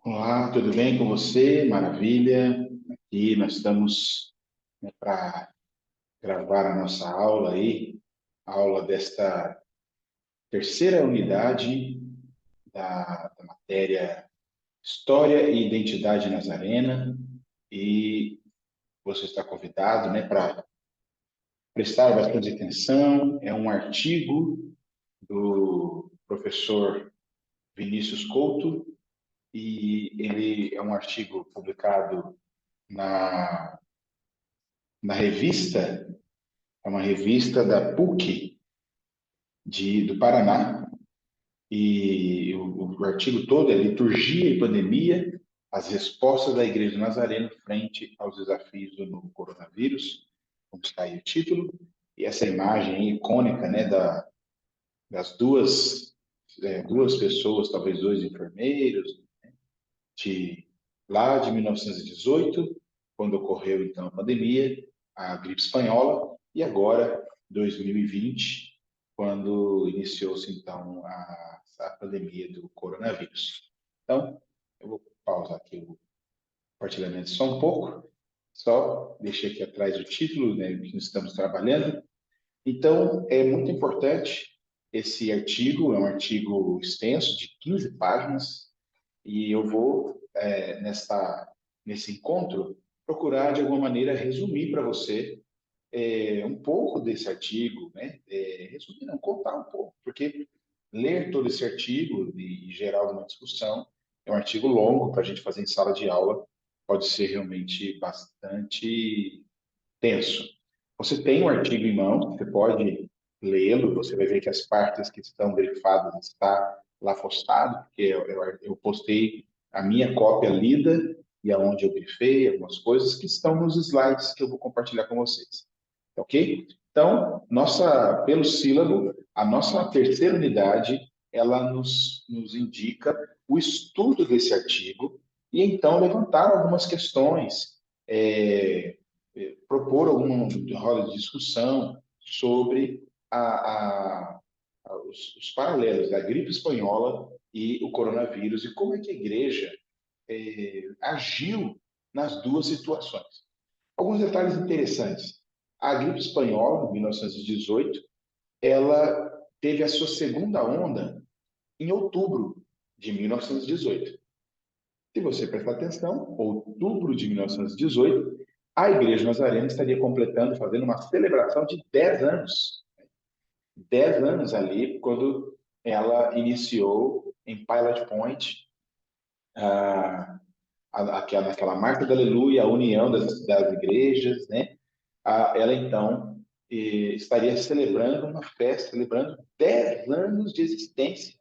Olá, tudo bem com você? Maravilha. Aqui nós estamos, para gravar a nossa aula aí, a aula desta terceira unidade da matéria História e Identidade Nazarena. E você está convidado, para prestar bastante atenção. É um artigo do professor Vinícius Couto e ele é um artigo publicado na na revista, é uma revista da PUC do Paraná, e o artigo todo é Liturgia e Pandemia, as respostas da Igreja Nazareno frente aos desafios do novo coronavírus, como está aí o título, e essa imagem icônica, das duas pessoas, talvez dois enfermeiros, de lá de 1918, quando ocorreu então a pandemia, a gripe espanhola, e agora 2020, quando iniciou-se então a pandemia do coronavírus. Então, eu vou pausar aqui o compartilhamento só um pouco, só deixei aqui atrás o título, né, que estamos trabalhando. Então, é muito importante esse artigo, é um artigo extenso de 15 páginas, e eu vou, nesse encontro, procurar, de alguma maneira, resumir para você um pouco desse artigo, né? Resumir, não, contar um pouco, porque ler todo esse artigo e gerar alguma discussão é um artigo longo para a gente fazer em sala de aula, pode ser realmente bastante tenso. Você tem um artigo em mãos, você pode lê-lo, você vai ver que as partes que estão grifadas está lá postado, porque eu postei a minha cópia lida e aonde eu grifei algumas coisas que estão nos slides que eu vou compartilhar com vocês. Ok? Então, pelo sílabo, a nossa terceira unidade, ela nos indica o estudo desse artigo e então levantar algumas questões, é, propor alguma roda de discussão sobre os paralelos da gripe espanhola e o coronavírus e como é que a igreja agiu nas duas situações. Alguns detalhes interessantes. A gripe espanhola, em 1918, ela teve a sua segunda onda em outubro de 1918. Se você prestar atenção, outubro de 1918, a Igreja Nazarena estaria completando, fazendo uma celebração de 10 anos. 10 anos ali, quando ela iniciou em Pilot Point, naquela marca da Aleluia, a união das igrejas, né? Ela então estaria celebrando uma festa, celebrando 10 anos de existência.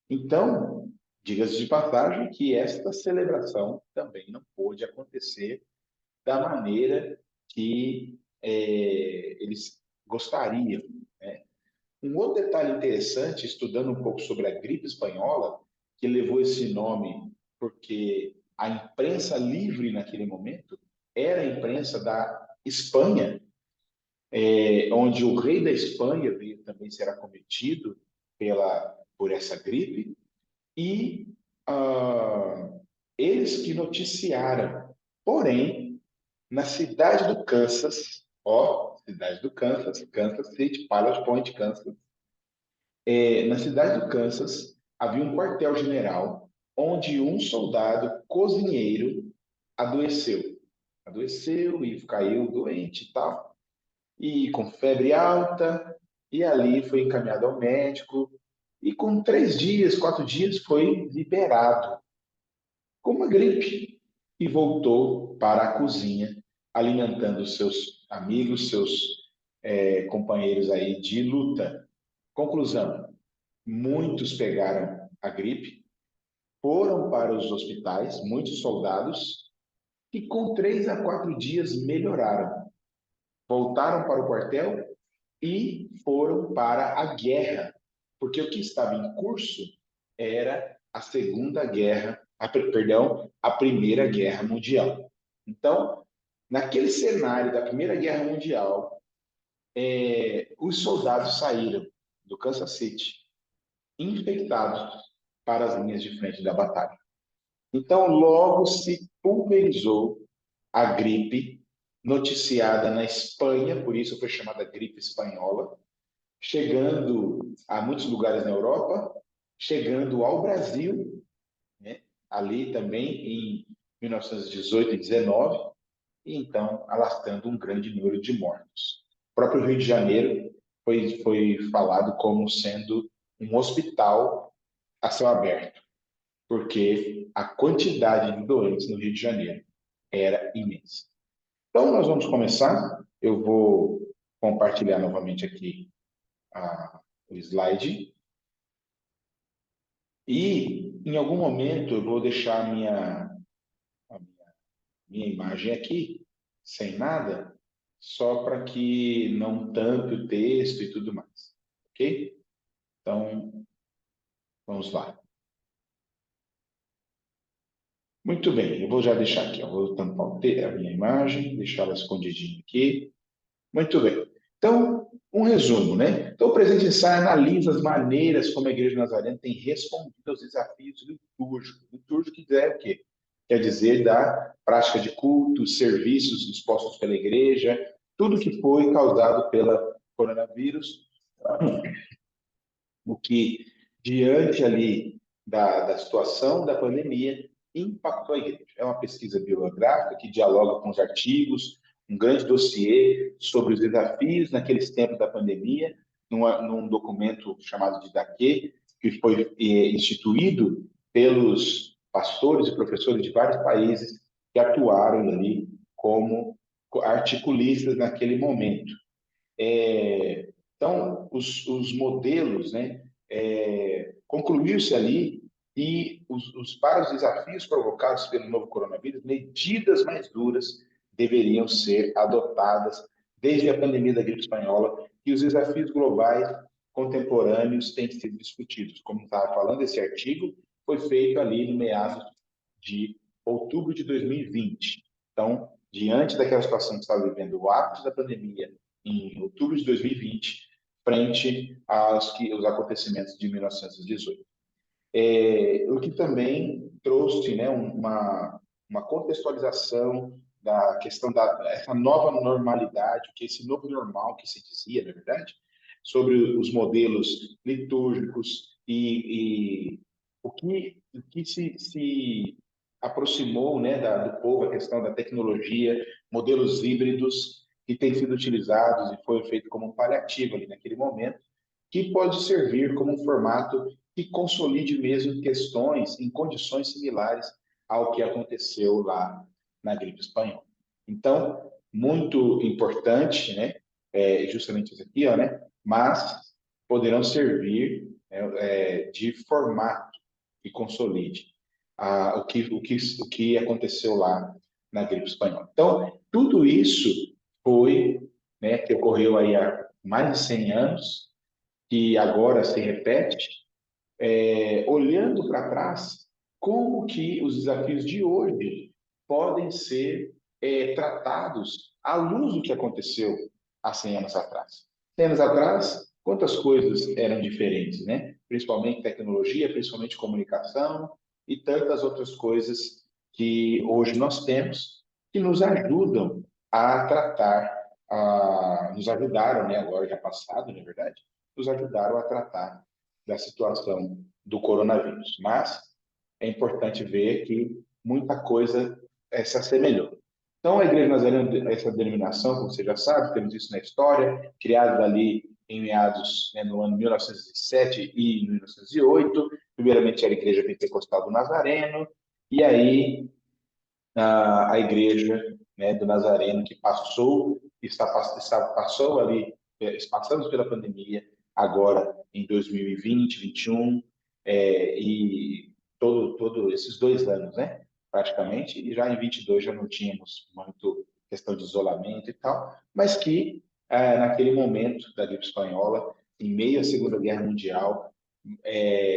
Então, diga-se de passagem que esta celebração também não pôde acontecer da maneira que eles gostariam, né? Um outro detalhe interessante, estudando um pouco sobre a gripe espanhola, que levou esse nome porque a imprensa livre naquele momento era a imprensa da Espanha, onde o rei da Espanha veio também ser acometido por essa gripe, e ah, eles que noticiaram. Porém, na cidade do Kansas, ó, cidade do Kansas, Kansas City, Pilot Point, Kansas, na cidade do Kansas havia um quartel-general onde um soldado cozinheiro adoeceu. Adoeceu e caiu doente e tal, e com febre alta, e ali foi encaminhado ao médico, e com 3 dias, 4 dias foi liberado com uma gripe e voltou para a cozinha, alimentando seus amigos, seus companheiros aí de luta. Conclusão: muitos pegaram a gripe, foram para os hospitais, muitos soldados, e com 3 a 4 dias melhoraram. Voltaram para o quartel e foram para a guerra, porque o que estava em curso era a Segunda Guerra, perdão, a Primeira Guerra Mundial. Então, naquele cenário da Primeira Guerra Mundial, os soldados saíram do Kansas City infectados para as linhas de frente da batalha. Então, logo se pulverizou a gripe noticiada na Espanha, por isso foi chamada gripe espanhola, chegando a muitos lugares na Europa, chegando ao Brasil, né, ali também em 1918 e 19, e então alastrando um grande número de mortos. O próprio Rio de Janeiro foi falado como sendo um hospital a céu aberto, porque a quantidade de doentes no Rio de Janeiro era imensa. Então, nós vamos começar. Eu vou compartilhar novamente aqui o slide. E, em algum momento, eu vou deixar a minha imagem aqui, sem nada, só para que não tampe o texto e tudo mais. Ok? Então, vamos lá. Muito bem, eu vou já deixar aqui. Eu vou tampar a minha imagem, deixar ela escondidinha aqui. Muito bem. Então, um resumo, né? Então, o presente ensaio analisa as maneiras como a Igreja Nazarena tem respondido aos desafios litúrgicos. Litúrgico quer dizer o quê? Quer dizer da prática de cultos, serviços dispostos pela Igreja, tudo que foi causado pela coronavírus, o que, diante ali da situação da pandemia, impactou a igreja. É uma pesquisa bibliográfica que dialoga com os artigos, um grande dossiê sobre os desafios naqueles tempos da pandemia, num documento chamado de DAQ, que foi instituído pelos pastores e professores de vários países que atuaram ali como articulistas naquele momento. Então, os modelos, né, concluiu-se ali e para os desafios provocados pelo novo coronavírus, medidas mais duras deveriam ser adotadas desde a pandemia da gripe espanhola e os desafios globais contemporâneos têm sido discutidos. Como estava falando, esse artigo foi feito ali no meados de outubro de 2020. Então, diante daquela situação que estava vivendo, o ápice da pandemia em outubro de 2020, frente aos acontecimentos de 1918. O que também trouxe, né, uma contextualização da questão essa nova normalidade, que esse novo normal que se dizia, na verdade, sobre os modelos litúrgicos e o que se aproximou, né, do povo, a questão da tecnologia, modelos híbridos que têm sido utilizados e foi feito como um paliativo ali naquele momento, que pode servir como um formato que consolide mesmo questões em condições similares ao que aconteceu lá na gripe espanhola. Então, muito importante, né, justamente isso aqui, ó, né, mas poderão servir de formato que consolide o que aconteceu lá na gripe espanhola. Então, tudo isso foi, né, que ocorreu aí há mais de 100 anos, que agora se repete, olhando para trás, como que os desafios de hoje podem ser tratados à luz do que aconteceu há 100 anos atrás. 100 anos atrás, quantas coisas eram diferentes, né? Principalmente tecnologia, principalmente comunicação e tantas outras coisas que hoje nós temos que nos ajudam a tratar, nos ajudaram, né, agora já passado, na verdade, nos ajudaram a tratar da situação do coronavírus. Mas é importante ver que muita coisa se assemelhou. Então, a Igreja Nazarena, essa denominação, como você já sabe, temos isso na história, criada ali em meados, né, no ano 1907 e 1908. Primeiramente era a Igreja Pentecostal do Nazareno, e aí a Igreja, né, do Nazareno, que passou ali, passamos pela pandemia, agora em 2020, 21, e todo esses 2 anos, né, praticamente, e já em 22 já não tínhamos muito questão de isolamento e tal, mas que naquele momento da gripe espanhola, em meio à Segunda Guerra Mundial,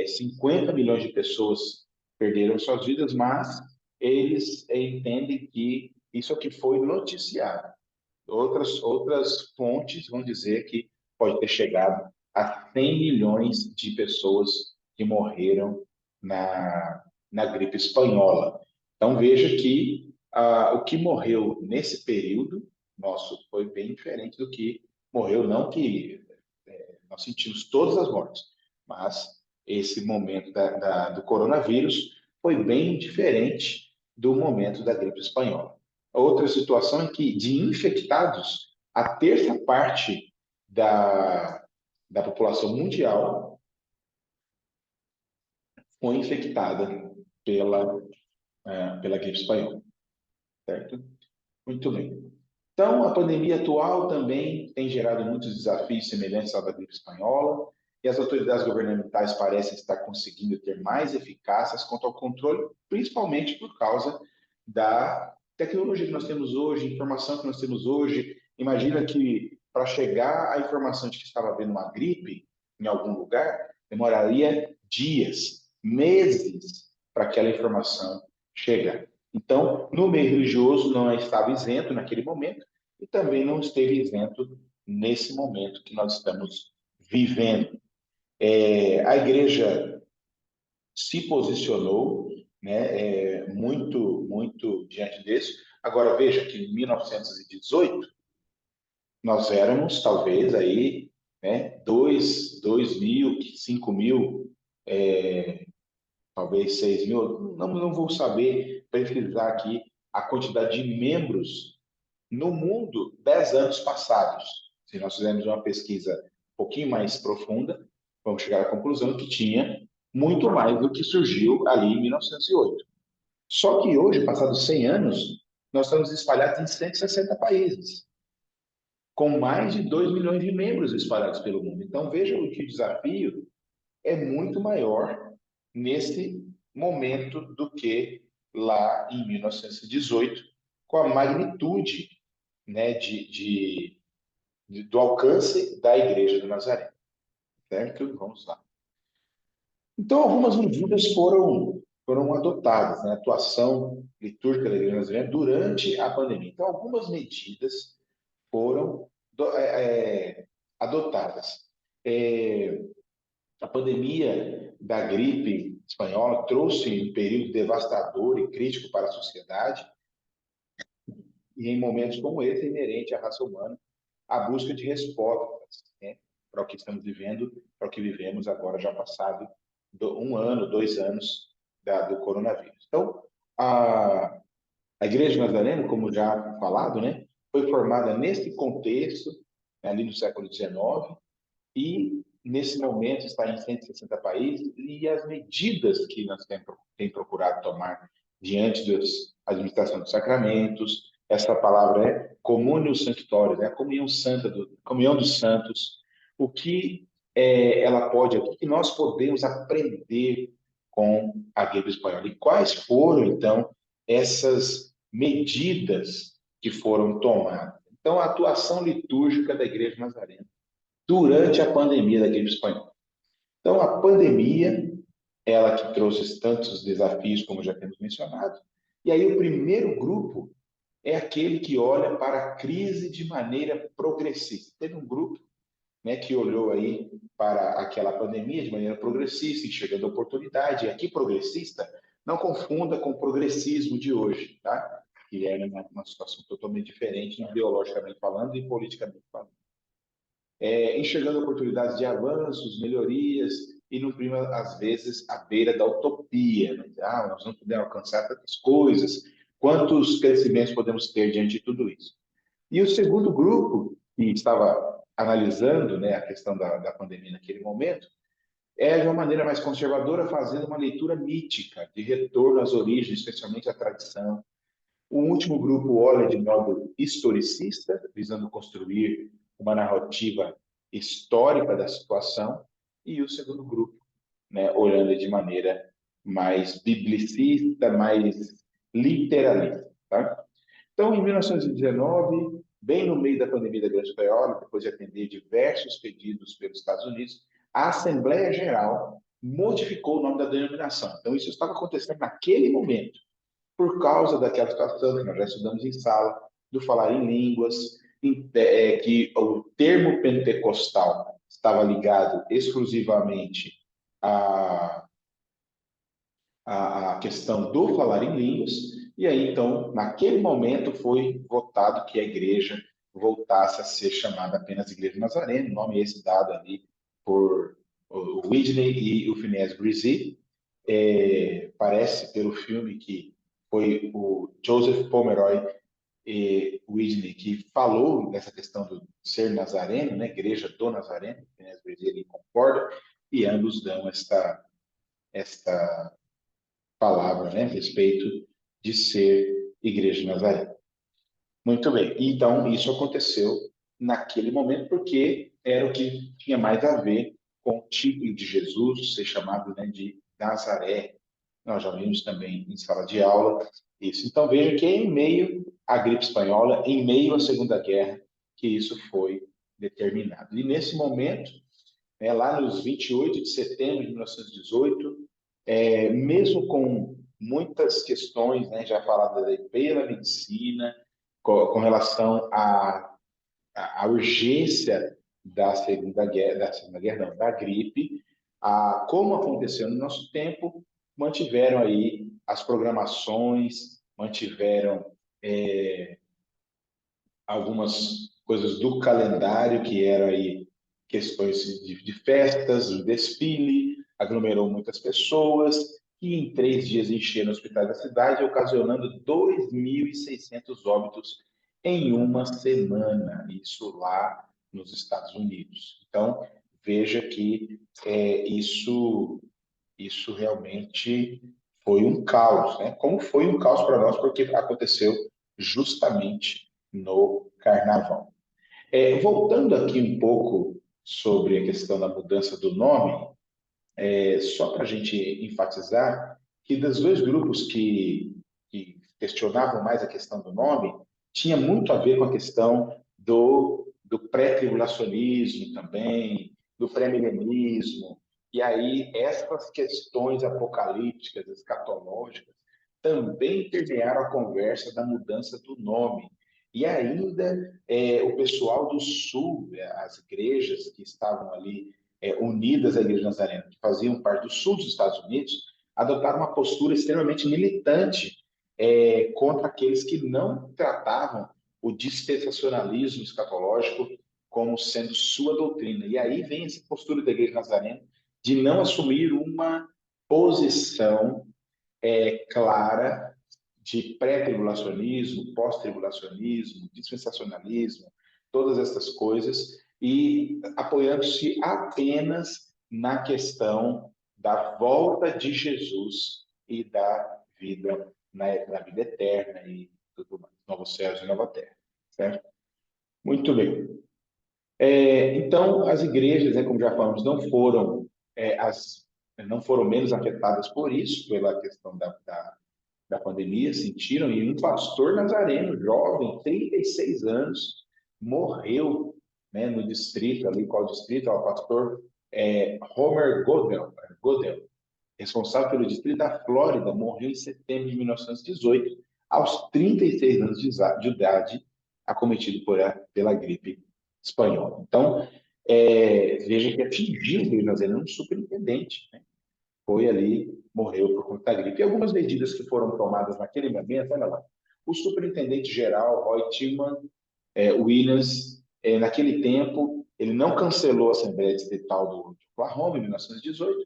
50 milhões de pessoas perderam suas vidas, mas eles entendem que isso aqui foi noticiado. Outras fontes vão dizer que pode ter chegado a 100 milhões de pessoas que morreram na gripe espanhola. Então, veja que o que morreu nesse período nosso foi bem diferente do que morreu, não que nós sentimos todas as mortes, mas esse momento do coronavírus foi bem diferente do momento da gripe espanhola. Outra situação é que, de infectados, a terça parte da população mundial foi infectada pela, pela gripe espanhola, certo? Muito bem. Então, a pandemia atual também tem gerado muitos desafios semelhantes à da gripe espanhola, e as autoridades governamentais parecem estar conseguindo ter mais eficácias quanto ao controle, principalmente por causa da tecnologia que nós temos hoje, informação que nós temos hoje. Imagina que para chegar à informação de que estava havendo uma gripe em algum lugar, demoraria dias, meses para aquela informação chegar. Então, no meio religioso não estava isento naquele momento e também não esteve isento nesse momento que nós estamos vivendo. A igreja se posicionou, né, muito diante disso. Agora, veja que em 1918, nós éramos, talvez, aí, né, 2 mil, 5 mil, talvez 6 mil, não vou saber pesquisar aqui a quantidade de membros no mundo 10 anos passados. Se nós fizermos uma pesquisa um pouquinho mais profunda, vamos chegar à conclusão que tinha muito mais do que surgiu ali em 1908. Só que hoje, passados 100 anos, nós estamos espalhados em 160 países, com mais de 2 milhões de membros espalhados pelo mundo. Então, veja que o desafio é muito maior nesse momento do que lá em 1918, com a magnitude, né, do alcance da Igreja do Nazaré. Certo? Vamos lá. Então, algumas medidas foram adotadas, né? Atuação litúrgica da Igreja do Nazaré durante a pandemia. Então, algumas medidas foram adotadas. A pandemia da gripe espanhola trouxe um período devastador e crítico para a sociedade, e em momentos como esse é inerente à raça humana a busca de respostas, né, para o que estamos vivendo, para o que vivemos agora já passado 1 ano, 2 anos do coronavírus. Então, a Igreja Nazarena, como já falado, né, foi formada nesse contexto, né, ali no século XIX, e nesse momento está em 160 países, e as medidas que nós temos procurado tomar diante da administração dos sacramentos, essa palavra é communio sanctoris, né? A comunhão santa, comunhão dos santos, o que ela pode, o que nós podemos aprender com a gripe espanhola, e quais foram, então, essas medidas que foram tomadas. Então, a atuação litúrgica da Igreja Nazarena durante a pandemia da gripe espanhola. Então, a pandemia, ela que trouxe tantos desafios, como já temos mencionado, e aí o primeiro grupo é aquele que olha para a crise de maneira progressista. Teve um grupo, né, que olhou aí para aquela pandemia de maneira progressista, enxergando oportunidade. E aqui progressista, não confunda com o progressismo de hoje, tá? Que é uma situação totalmente diferente, ideologicamente falando e politicamente falando. Enxergando oportunidades de avanços, melhorias, e no prima, às vezes, à beira da utopia. Né? Nós não podemos alcançar tantas coisas, quantos crescimentos podemos ter diante de tudo isso? E o segundo grupo, que estava analisando, né, a questão da pandemia naquele momento, é de uma maneira mais conservadora, fazendo uma leitura mítica, de retorno às origens, especialmente à tradição. O último grupo olha de modo historicista, visando construir uma narrativa histórica da situação, e o segundo grupo, né, olhando de maneira mais biblicista, mais literalista. Tá? Então, em 1919, bem no meio da pandemia da gripe espanhola, depois de atender diversos pedidos pelos Estados Unidos, a Assembleia Geral modificou o nome da denominação. Então, isso estava acontecendo naquele momento, por causa daquela situação que nós já estudamos em sala, do falar em línguas, que o termo pentecostal estava ligado exclusivamente a a questão do falar em línguas, e aí, então, naquele momento foi votado que a igreja voltasse a ser chamada apenas Igreja Nazarene, o nome esse dado ali por o Whitney e o Phineas Bresee. Parece, pelo filme, que foi o Joseph Pomeroy e Whitney que falou dessa questão do ser nazareno, né, Igreja do Nazareno, Phineas Bresee ele concorda, e ambos dão esta palavra, né, a respeito de ser Igreja de Nazaré. Muito bem. Então, isso aconteceu naquele momento porque era o que tinha mais a ver com o título de Jesus ser chamado, né, de Nazaré. Nós já vimos também em sala de aula isso. Então, veja que em meio à gripe espanhola, em meio à Segunda Guerra, que isso foi determinado. E nesse momento, lá nos 28 de setembro de 1918, mesmo com muitas questões, né, já faladas aí pela medicina, com relação à urgência da Segunda Guerra, não, da gripe, como aconteceu no nosso tempo, mantiveram aí as programações, mantiveram algumas coisas do calendário, que eram aí questões de festas, de desfile, aglomerou muitas pessoas, e em 3 dias encheram hospitais da cidade, ocasionando 2.600 óbitos em uma semana, isso lá nos Estados Unidos. Então, veja que isso realmente foi um caos, né? Como foi um caos para nós, porque aconteceu justamente no Carnaval. Voltando aqui um pouco sobre a questão da mudança do nome, só para a gente enfatizar que dos dois grupos que questionavam mais a questão do nome, tinha muito a ver com a questão do pré-tribulacionismo também, do pré-milenismo, e aí essas questões apocalípticas, escatológicas, também permearam a conversa da mudança do nome. E ainda o pessoal do Sul, as igrejas que estavam ali unidas à Igreja Nazarena, que faziam parte do sul dos Estados Unidos, adotaram uma postura extremamente militante contra aqueles que não tratavam o dispensacionalismo escatológico como sendo sua doutrina. E aí vem essa postura da Igreja Nazarena de não assumir uma posição clara de pré-tribulacionismo, pós-tribulacionismo, dispensacionalismo, todas essas coisas, e apoiando-se apenas na questão da volta de Jesus e da vida, na vida eterna e tudo mais, novos céus e nova terra, certo? Muito bem. Então, as igrejas, né, como já falamos, não foram menos afetadas por isso, pela questão da pandemia, sentiram, e um pastor nazareno, jovem, 36 anos, morreu, né, no distrito, ali, qual distrito? O pastor Homer Goodell, responsável pelo distrito da Flórida, morreu em setembro de 1918, aos 36 anos de idade, acometido pela gripe espanhola. Então, veja que atingiu o Rio de Janeiro um superintendente, né? Foi ali, morreu por conta da gripe. E algumas medidas que foram tomadas naquele momento, olha lá, o superintendente-geral, Roy Tillman Williams, naquele tempo, ele não cancelou a Assembleia Distrital de Oklahoma, em 1918,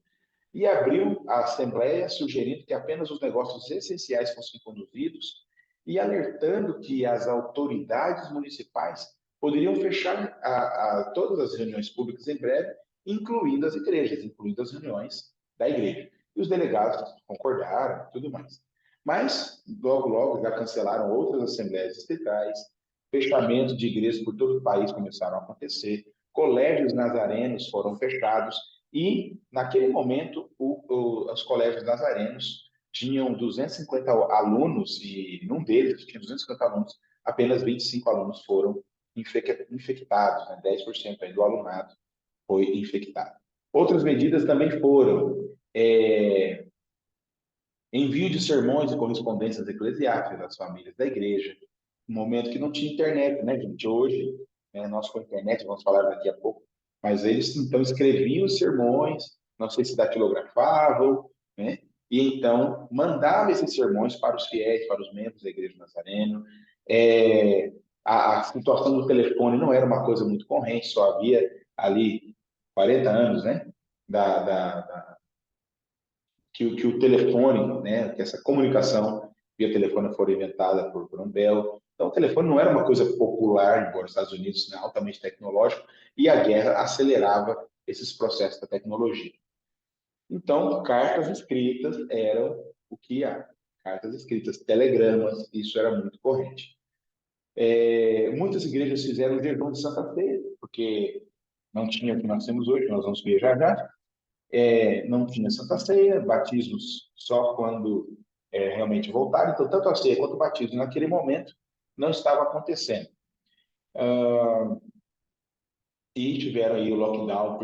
e abriu a Assembleia sugerindo que apenas os negócios essenciais fossem conduzidos e alertando que as autoridades municipais poderiam fechar todas as reuniões públicas em breve, incluindo as igrejas, incluindo as reuniões da igreja. E os delegados concordaram e tudo mais. Mas, logo, logo, já cancelaram outras assembleias distritais, fechamentos de igrejas por todo o país começaram a acontecer, colégios nazarenos foram fechados, e, naquele momento, os colégios nazarenos tinham 250 alunos, e num deles tinha 250 alunos, apenas 25 alunos foram infectados, né? 10% aí do alunado foi infectado. Outras medidas também foram envio de sermões e correspondências eclesiásticas às famílias da igreja, um momento que não tinha internet, né, gente? Hoje, nós com a internet, vamos falar daqui a pouco, mas eles então escreviam os sermões, não sei se datilografavam, né? e então mandava esses sermões para os fiéis, para os membros da Igreja Nazareno. É, a situação do telefone não era uma coisa muito corrente, só havia ali 40 anos, né? Que o telefone, né? Que essa comunicação via telefone foi inventada por Graham Bell. Então, o telefone não era uma coisa popular, embora os Estados Unidos, né, altamente tecnológico, e a guerra acelerava esses processos da tecnologia. Então, cartas escritas eram o que há. Cartas escritas, telegramas, isso era muito corrente. Muitas igrejas fizeram o jejum de Santa Ceia, porque não tinha o que nós temos hoje, nós vamos ver já já. Não tinha Santa Ceia, batismos só quando realmente voltaram. Então, tanto a ceia quanto o batismo, naquele momento, não estava acontecendo. E tiveram aí o lockdown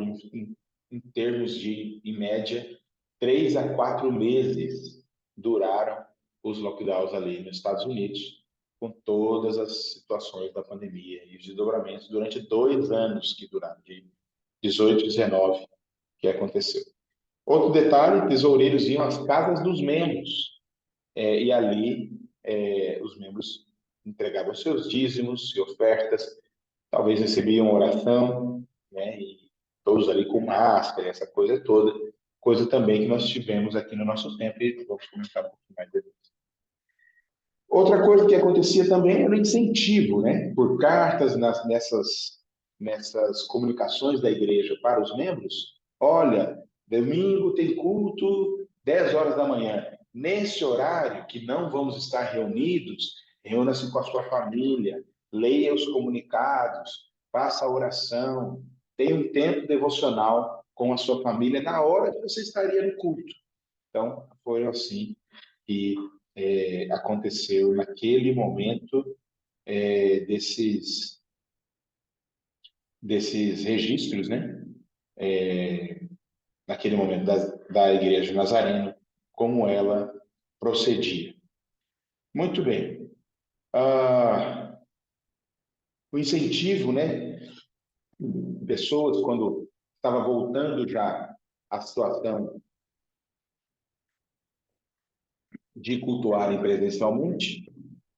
em termos de, em média, 3 a 4 meses duraram os lockdowns ali nos Estados Unidos, com todas as situações da pandemia e os desdobramentos durante 2 anos que duraram, de 18 e 19, que aconteceu. Outro detalhe, tesoureiros iam às casas dos membros, e ali os membros entregavam seus dízimos e ofertas, talvez recebiam oração, né? E todos ali com máscara, essa coisa toda, coisa também que nós tivemos aqui no nosso tempo e vamos comentar um pouquinho mais depois. Outra coisa que acontecia também era o incentivo, né? Por cartas nessas comunicações da igreja para os membros. Olha, domingo tem culto 10 horas da manhã. Nesse horário que não vamos estar reunidos, reúna-se com a sua família, leia os comunicados, faça a oração, tenha um tempo devocional com a sua família na hora que você estaria no culto. Então, foi assim que aconteceu naquele momento, desses registros, né? Naquele momento da Igreja Nazarena, como ela procedia. Muito bem. O incentivo, né? Pessoas, quando estava voltando já a situação de cultuarem presencialmente,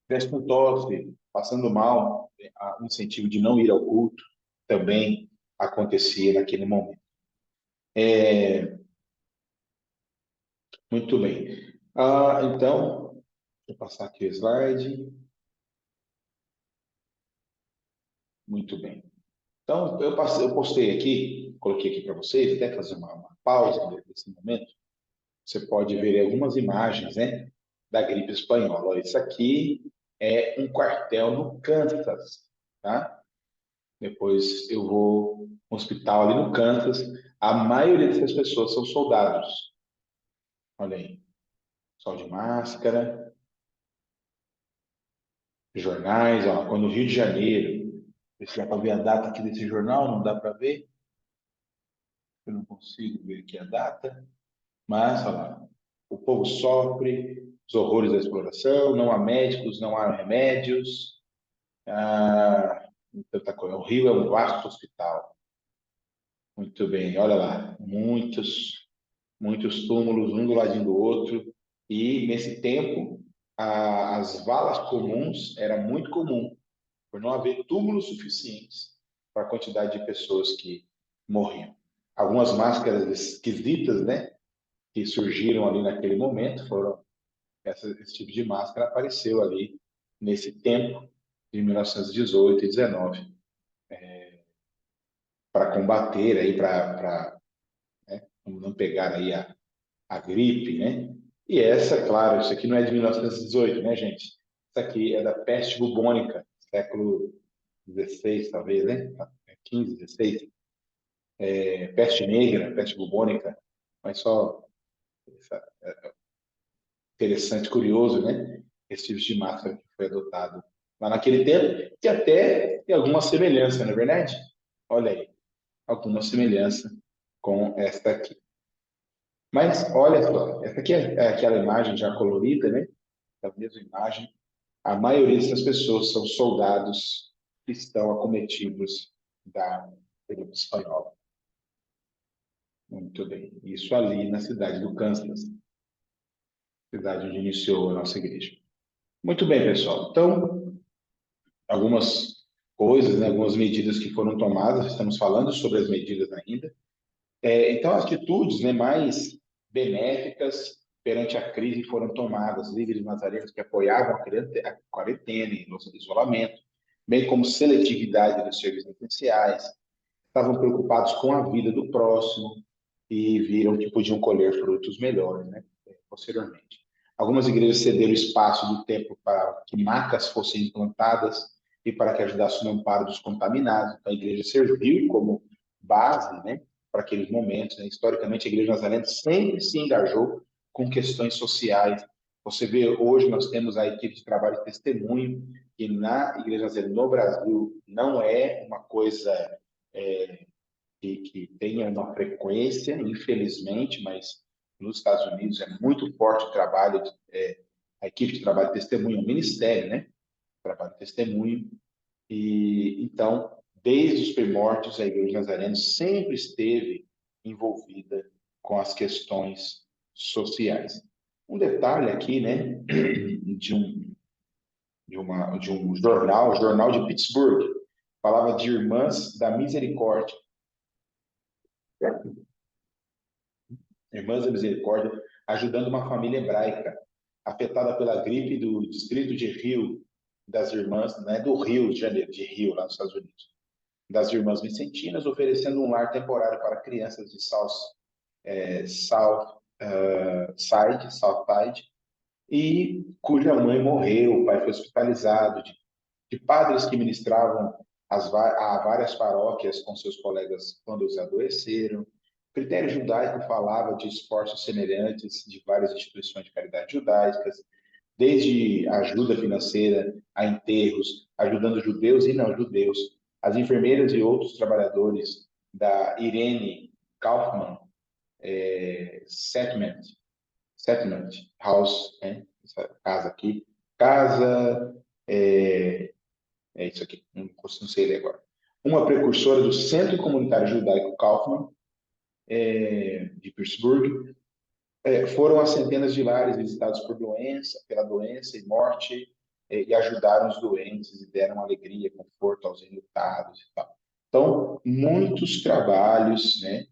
tivesse com tosse, passando mal, o incentivo de não ir ao culto também acontecia naquele momento. Muito bem. Então, vou passar aqui o slide. Muito bem. Então, eu postei aqui, coloquei aqui para vocês, até fazer uma pausa nesse momento. Você pode ver algumas imagens, né, da gripe espanhola. Isso aqui é um quartel no Kansas, tá? Depois eu vou um hospital ali no Kansas. A maioria dessas pessoas são soldados. Olha aí, sol de máscara, jornais, ó, quando no Rio de Janeiro, se dá para ver a data aqui desse jornal, não dá para ver, eu não consigo ver aqui a data, mas, olha lá, o povo sofre os horrores da exploração, não há médicos, não há remédios, tanta coisa. O Rio é um vasto hospital. Muito bem, olha lá, muitos túmulos, um do ladinho do outro, e nesse tempo, as valas comuns era muito comum, por não haver túmulos suficientes para a quantidade de pessoas que morriam. Algumas máscaras esquisitas, né, que surgiram ali naquele momento, foram esse tipo de máscara apareceu ali nesse tempo de 1918 e 19 para combater aí para não pegar aí a gripe, né? E essa, claro, isso aqui não é de 1918, né, gente? Isso aqui é da peste bubônica, século 16, talvez, né? 15, 16. Peste negra, peste bubônica, mas só interessante, curioso, né? Esse tipo de máscara que foi adotado lá naquele tempo, que até tem alguma semelhança, não é verdade? Olha aí, alguma semelhança com esta aqui. Mas olha só, essa aqui é aquela imagem já colorida, né? A mesma imagem. A maioria dessas pessoas são soldados que estão acometidos da gripe espanhola. Muito bem. Isso ali na cidade do Kansas. cidade onde iniciou a nossa igreja. Muito bem, pessoal. Então, algumas coisas, né, algumas medidas que foram tomadas, estamos falando sobre as medidas ainda. Então, atitudes, né, mais benéficas perante a crise foram tomadas. Líderes nazarenos que apoiavam a quarentena e o isolamento, bem como seletividade nos serviços essenciais, estavam preocupados com a vida do próximo e viram que podiam colher frutos melhores, né, posteriormente. Algumas igrejas cederam espaço do templo para que macas fossem implantadas e para que ajudasse no amparo dos contaminados. Então, a igreja serviu como base, né, para aqueles momentos. Né? Historicamente, a Igreja Nazarena sempre se engajou com questões sociais. Você vê, hoje nós temos a equipe de trabalho e testemunho, que na Igreja Nazarena, no Brasil, não é uma coisa é, que tenha uma frequência, infelizmente, mas nos Estados Unidos é muito forte o trabalho, a equipe de trabalho e testemunho, o ministério, né? Trabalho e testemunho. E então, desde os primórdios, a Igreja Nazarena sempre esteve envolvida com as questões sociais. Um detalhe aqui, né, de um jornal, o Jornal de Pittsburgh, falava de Irmãs da Misericórdia. Irmãs da Misericórdia, ajudando uma família hebraica afetada pela gripe do distrito de Rio, das irmãs, né, do Rio de Janeiro, de Rio, lá nos Estados Unidos, das irmãs vicentinas, oferecendo um lar temporário para crianças de Southside, e cuja mãe morreu, o pai foi hospitalizado, de padres que ministravam a várias paróquias com seus colegas quando os adoeceram. O critério judaico falava de esforços semelhantes de várias instituições de caridade judaicas, desde ajuda financeira a enterros, ajudando judeus e não judeus. As enfermeiras e outros trabalhadores da Irene Kaufman Settlement, Settlement House, né? Essa casa aqui, casa é isso aqui, não sei ler agora. Uma precursora do Centro Comunitário Judaico Kaufman, de Pittsburgh, foram as centenas de lares visitados pela doença e morte, e ajudaram os doentes e deram alegria, conforto aos enlutados e tal. Então, muitos trabalhos, né,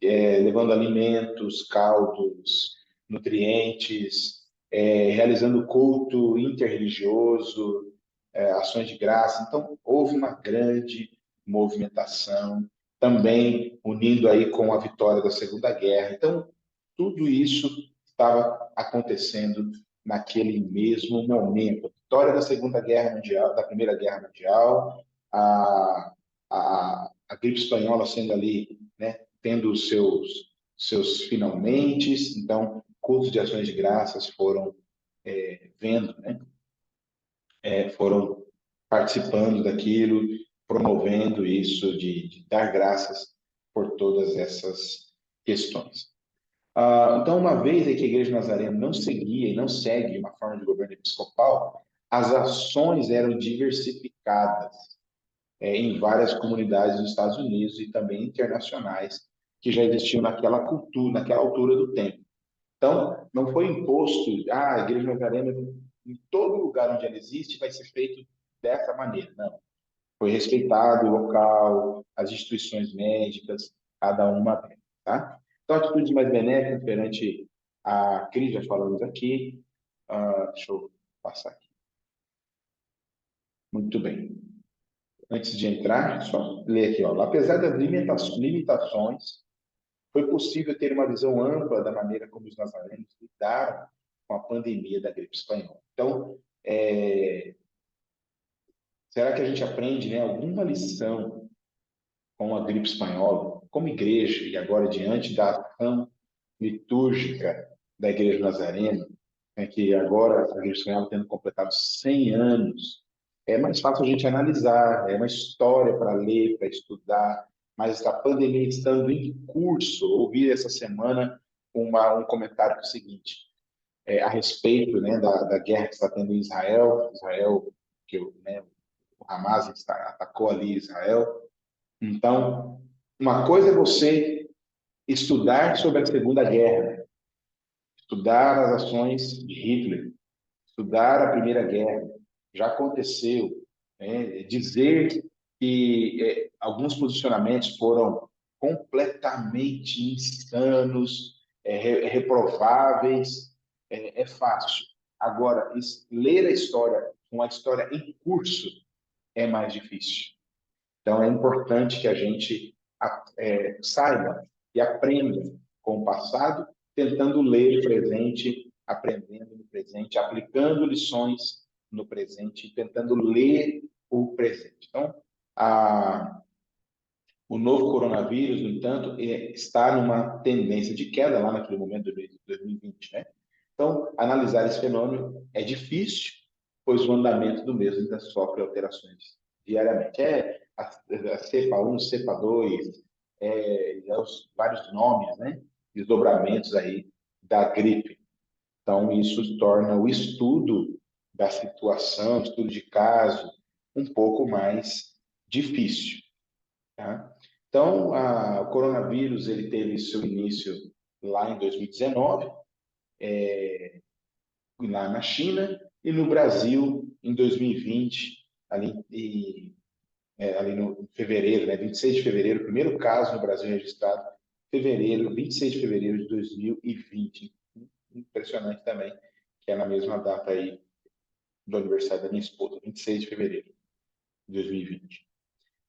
levando alimentos, caldos, nutrientes, realizando culto interreligioso, ações de graça. Então, houve uma grande movimentação, também unindo aí com a vitória da Segunda Guerra. Então, tudo isso estava acontecendo naquele mesmo momento. A vitória da Segunda Guerra Mundial, da Primeira Guerra Mundial, a gripe espanhola sendo ali, né, tendo os seus finalmente. Então, cultos de ações de graças foram vendo, né, foram participando daquilo, promovendo isso de dar graças por todas essas questões. Então, uma vez que a Igreja Nazarena não seguia e não segue uma forma de governo episcopal, as ações eram diversificadas em várias comunidades dos Estados Unidos e também internacionais que já existiam naquela cultura, naquela altura do tempo. Então, não foi imposto, a Igreja Nazarena, em todo lugar onde ela existe, vai ser feito dessa maneira. Não. Foi respeitado o local, as instituições médicas, cada uma delas. Tá? Então, atitudes mais benéficas perante a crise, já falamos aqui. Deixa eu passar aqui. Muito bem. Antes de entrar, só ler aqui. Ó. Apesar das limitações, foi possível ter uma visão ampla da maneira como os nazarenos lidaram com a pandemia da gripe espanhola. Então, será que a gente aprende, né, alguma lição com a gripe espanhola, como igreja, e agora diante da ação litúrgica da Igreja Nazarena, que agora a Igreja Espanhola tendo completado 100 anos, é mais fácil a gente analisar, é uma história para ler, para estudar, mas a pandemia estando em curso, ouvi essa semana um comentário do seguinte, a respeito, né, da guerra que está tendo em Israel, né, o Hamas atacou ali Israel. Então, uma coisa é você estudar sobre a Segunda Guerra, estudar as ações de Hitler, estudar a Primeira Guerra, já aconteceu, né? Dizer que alguns posicionamentos foram completamente insanos, reprováveis, é fácil. Agora, ler a história, uma história em curso, é mais difícil. Então, é importante que a gente saiba e aprenda com o passado, tentando ler o presente, aprendendo no presente, aplicando lições no presente, tentando ler o presente. Então, a, o novo coronavírus, no entanto, está numa tendência de queda lá naquele momento de 2020, né? Então, analisar esse fenômeno é difícil, pois o andamento do mesmo ainda sofre alterações diariamente. A cepa 1, cepa 2, os vários nomes, né? Desdobramentos aí da gripe. Então, isso torna o estudo da situação, estudo de caso, um pouco mais difícil. Tá? Então, o coronavírus ele teve seu início lá em 2019, lá na China, e no Brasil em 2020, ali no fevereiro, né, 26 de fevereiro, o primeiro caso no Brasil registrado, fevereiro, 26 de fevereiro de 2020. Impressionante também, que é na mesma data aí do aniversário da minha esposa, 26 de fevereiro de 2020.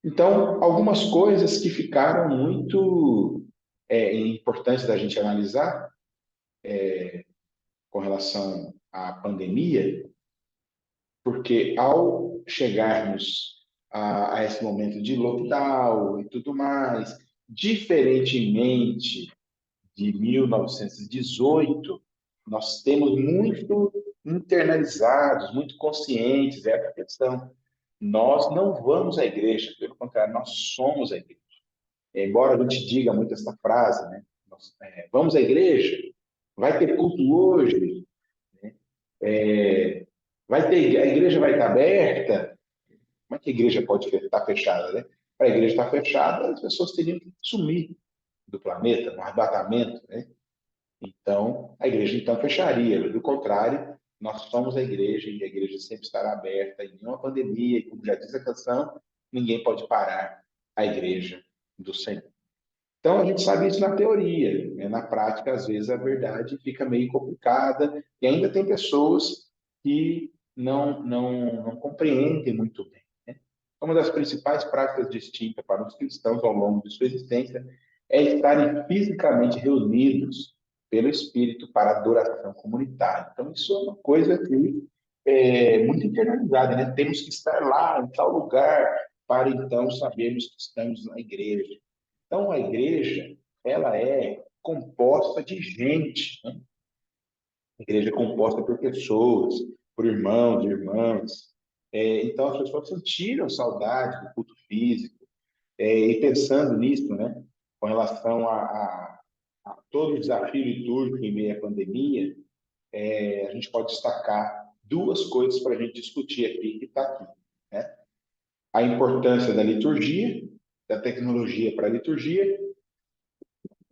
Então, algumas coisas que ficaram muito importantes da gente analisar com relação à pandemia, porque ao chegarmos a esse momento de lockdown e tudo mais, diferentemente de 1918, nós temos muito internalizados, muito conscientes dessa questão. Nós não vamos à igreja, pelo contrário, nós somos a igreja. Embora a gente diga muito essa frase, né? Vamos à igreja, vai ter culto hoje, né? A igreja vai estar aberta. Como é que a igreja pode estar fechada, né? Para a igreja estar fechada, as pessoas teriam que sumir do planeta, no arrebatamento, né? Então, a igreja então fecharia. Do contrário, nós somos a igreja e a igreja sempre estará aberta em nenhuma pandemia, e como já diz a canção, ninguém pode parar a igreja do Senhor. Então, a gente sabe isso na teoria, né? Na prática, às vezes, a verdade fica meio complicada e ainda tem pessoas que não compreendem muito bem, né? Uma das principais práticas distintas para os cristãos ao longo de sua existência é estarem fisicamente reunidos pelo Espírito para adoração comunitária. Então, isso é uma coisa que é muito internalizada, né? Temos que estar lá, em tal lugar, para então sabermos que estamos na igreja. Então, a igreja, ela é composta de gente, né? A igreja é composta por pessoas, por irmãos, irmãs. Então, as pessoas sentiram saudade do culto físico. E pensando nisso, né, com relação a todo o desafio litúrgico em meio à pandemia, a gente pode destacar duas coisas para a gente discutir aqui, que está aqui, né? A importância da liturgia, da tecnologia para a liturgia,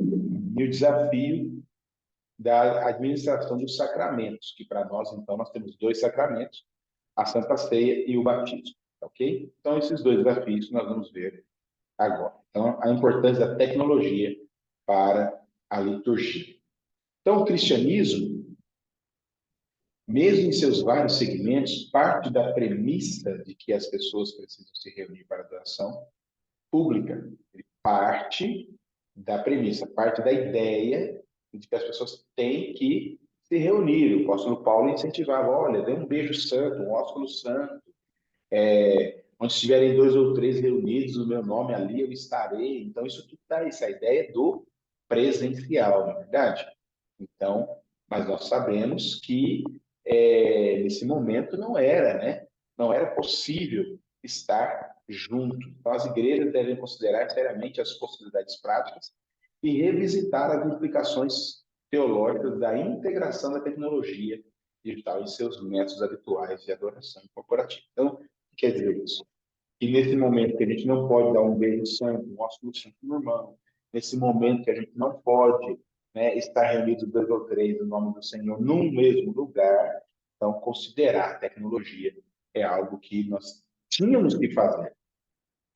e o desafio da administração dos sacramentos, que para nós, então, nós temos dois sacramentos, a Santa Ceia e o batismo, ok? Então, esses dois desafios nós vamos ver agora. Então, a importância da tecnologia para a liturgia. Então, o cristianismo, mesmo em seus vários segmentos, parte da premissa de que as pessoas precisam se reunir para adoração pública. Ele parte da premissa, parte da ideia de que as pessoas têm que se reunir. O apóstolo Paulo incentivava, olha, dê um beijo santo, um ósculo santo, onde estiverem dois ou três reunidos no meu nome, ali eu estarei. Então, isso tudo dá essa ideia do presencial, não é verdade? Então, mas nós sabemos que nesse momento não era, né? Não era possível estar junto. Então, as igrejas devem considerar seriamente as possibilidades práticas e revisitar as implicações teológicas da integração da tecnologia digital em seus métodos habituais de adoração corporativa. Então, o que quer dizer isso? E nesse momento que a gente não pode dar um beijo santo, um ósculo santo no irmão, nesse momento que a gente não pode, né, estar reunidos dois ou três no nome do Senhor num mesmo lugar. Então, considerar a tecnologia é algo que nós tínhamos que fazer.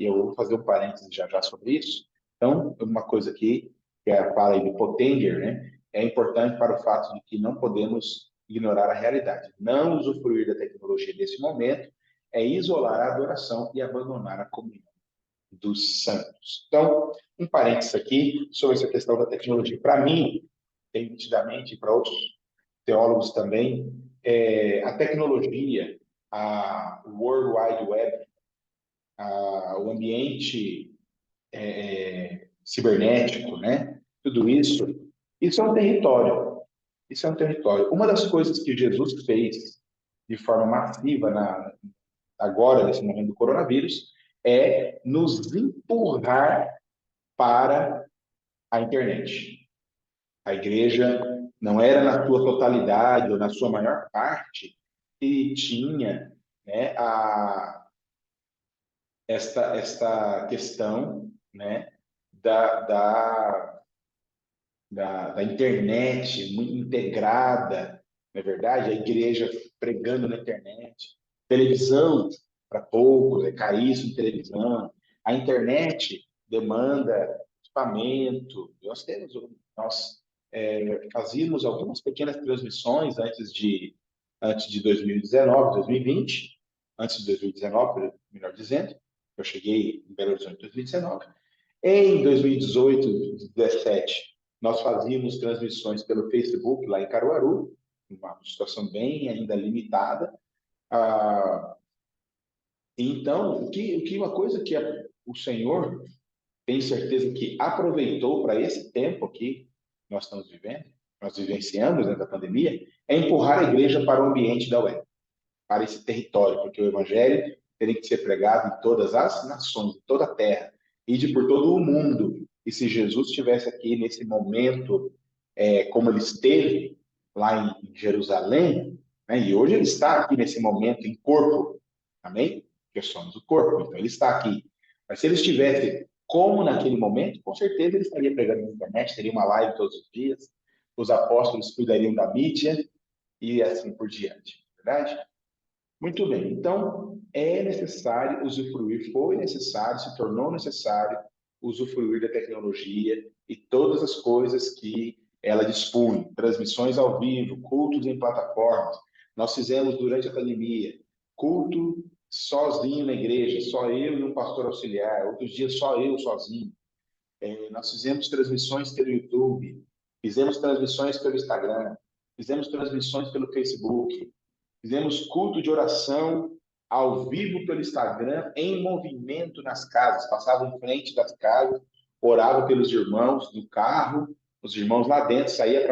E eu vou fazer um parênteses já já sobre isso. Então, uma coisa aqui, que é a fala aí de Pottinger, né, é importante para o fato de que não podemos ignorar a realidade. Não usufruir da tecnologia nesse momento é isolar a adoração e abandonar a comunhão dos santos. Então, um parênteses aqui sobre essa questão da tecnologia. Para mim, tem nitidamente, para outros teólogos também, a tecnologia, a World Wide Web, o ambiente cibernético, né? Tudo isso, isso é um território. Isso é um território. Uma das coisas que Jesus fez de forma massiva agora, nesse momento do coronavírus, é nos empurrar para a internet. A igreja não era na sua totalidade ou na sua maior parte que tinha, né, esta questão, né, da, da, da internet muito integrada, não é verdade? A igreja pregando na internet, televisão para poucos, é caríssimo televisão. A internet demanda equipamento. Nós fazíamos algumas pequenas transmissões antes de 2019, 2020, antes de 2019, melhor dizendo. Eu cheguei em Belo Horizonte em 2019. Em 2018, 2017, nós fazíamos transmissões pelo Facebook lá em Caruaru, uma situação bem ainda limitada. Ah, então, uma coisa que o Senhor tem certeza que aproveitou para esse tempo aqui que nós estamos vivendo, nós vivenciamos dentro da pandemia, é empurrar a igreja para o ambiente da web, para esse território, porque o evangelho teria que ser pregado em todas as nações, em toda a terra, e de por todo o mundo. E se Jesus estivesse aqui nesse momento, como ele esteve lá em Jerusalém, né, e hoje ele está aqui nesse momento em corpo, amém? Porque somos o corpo, então ele está aqui. Mas se ele estivesse como naquele momento, com certeza ele estaria pregando na internet, teria uma live todos os dias, os apóstolos cuidariam da mídia e assim por diante, verdade? Muito bem, então é necessário usufruir, foi necessário, se tornou necessário usufruir da tecnologia e todas as coisas que ela dispõe, transmissões ao vivo, cultos em plataformas. Nós fizemos durante a pandemia culto sozinho na igreja, só eu e um pastor auxiliar, outros dias só eu sozinho. Nós fizemos transmissões pelo YouTube, fizemos transmissões pelo Instagram, fizemos transmissões pelo Facebook, fizemos culto de oração ao vivo pelo Instagram, em movimento nas casas. Passava em frente das casas, orava pelos irmãos no carro, os irmãos lá dentro, saía,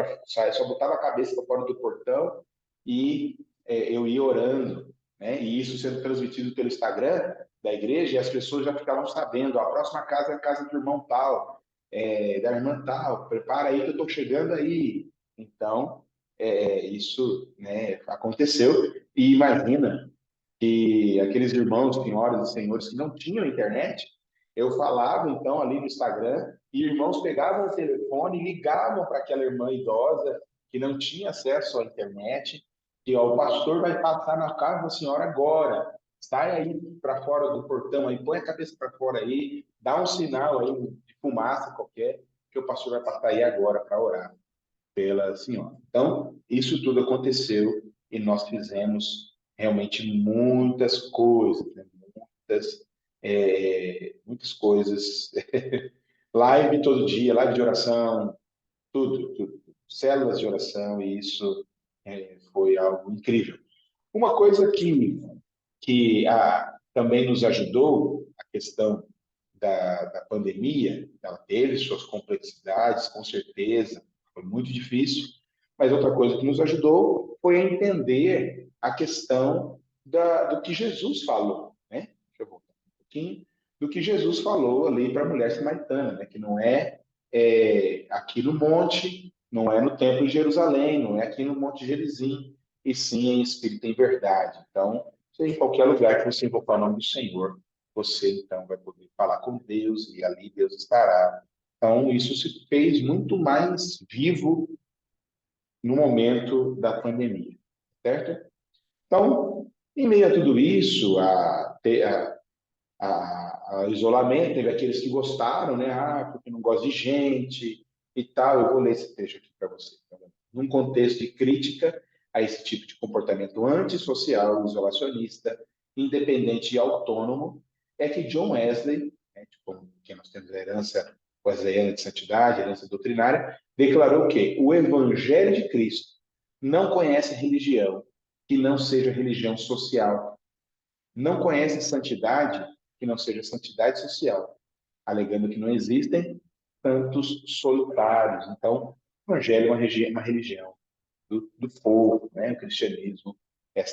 só botava a cabeça para fora do portão e eu ia orando, né? E isso sendo transmitido pelo Instagram da igreja, e as pessoas já ficavam sabendo, a próxima casa é a casa do irmão tal, da irmã tal, prepara aí que eu estou chegando aí. Então, isso, né, aconteceu. E imagina que aqueles irmãos, senhoras e senhores que não tinham internet, eu falava então ali no Instagram, e irmãos pegavam o telefone e ligavam para aquela irmã idosa que não tinha acesso à internet, que ó, o pastor vai passar na casa da senhora agora, sai aí para fora do portão aí, põe a cabeça para fora aí, dá um sinal aí de fumaça qualquer, que o pastor vai passar aí agora para orar pela senhora. Então, isso tudo aconteceu e nós fizemos realmente muitas coisas, né? Muitas coisas. Live todo dia, live de oração, tudo. Células de oração, e isso foi algo incrível. Uma coisa que também nos ajudou, a questão da pandemia, ela teve suas complexidades, com certeza, foi muito difícil, mas outra coisa que nos ajudou foi a entender a questão do que Jesus falou, né? Deixa eu voltar um pouquinho, do que Jesus falou ali para a mulher samaritana, né? Que não é aqui no monte, não é no templo de Jerusalém, não é aqui no Monte Gerizim, e sim em espírito e em verdade. Então, em qualquer lugar que você invocar o nome do Senhor, você então vai poder falar com Deus e ali Deus estará Então, isso se fez muito mais vivo no momento da pandemia, certo? Então, em meio a tudo isso, a isolamento, teve aqueles que gostaram, né? Ah, porque não gosto de gente e tal. Eu vou ler esse trecho aqui para você. Tá bom? Num contexto de crítica a esse tipo de comportamento antissocial, isolacionista, independente e autônomo, é que John Wesley, né, tipo, que nós temos a herança wesleyana de santidade, a herança doutrinária, declarou que o Evangelho de Cristo não conhece religião que não seja religião social, não conhece santidade que não seja santidade social, alegando que não existem santos solitários. Então, o Evangelho é uma religião do povo, né? O cristianismo,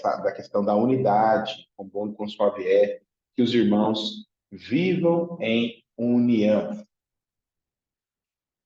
da questão da unidade, com bom e com suave é, que os irmãos vivam em união.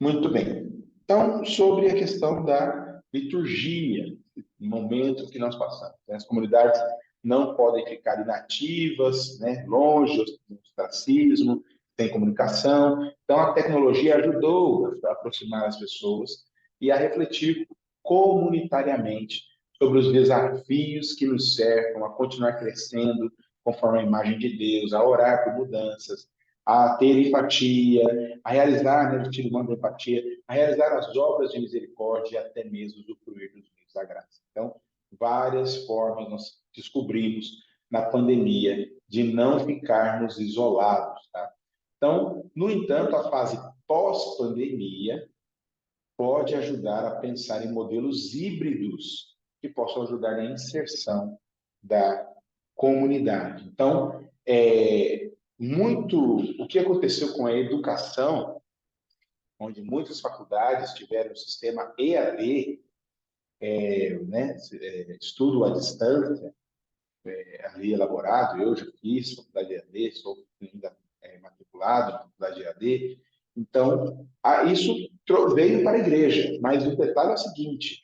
Muito bem. Então, sobre a questão da liturgia, no momento que nós passamos, né? As comunidades não podem ficar inativas, né? Longe do ostracismo, sem comunicação. Então, a tecnologia ajudou a aproximar as pessoas e a refletir comunitariamente sobre os desafios que nos cercam, a continuar crescendo conforme a imagem de Deus, a orar por mudanças, a ter empatia, a realizar, né, o estilo humano da empatia, a realizar as obras de misericórdia e até mesmo usufruir dos meios da graça. Então, várias formas nós descobrimos na pandemia de não ficarmos isolados, tá? Então, no entanto, a fase pós-pandemia pode ajudar a pensar em modelos híbridos que possam ajudar na inserção da comunidade. Então, muito o que aconteceu com a educação, onde muitas faculdades tiveram o sistema EAD, né, estudo à distância, ali elaborado, eu já fiz faculdade EAD, sou ainda matriculado na faculdade EAD, então isso veio para a igreja, mas o detalhe é o seguinte,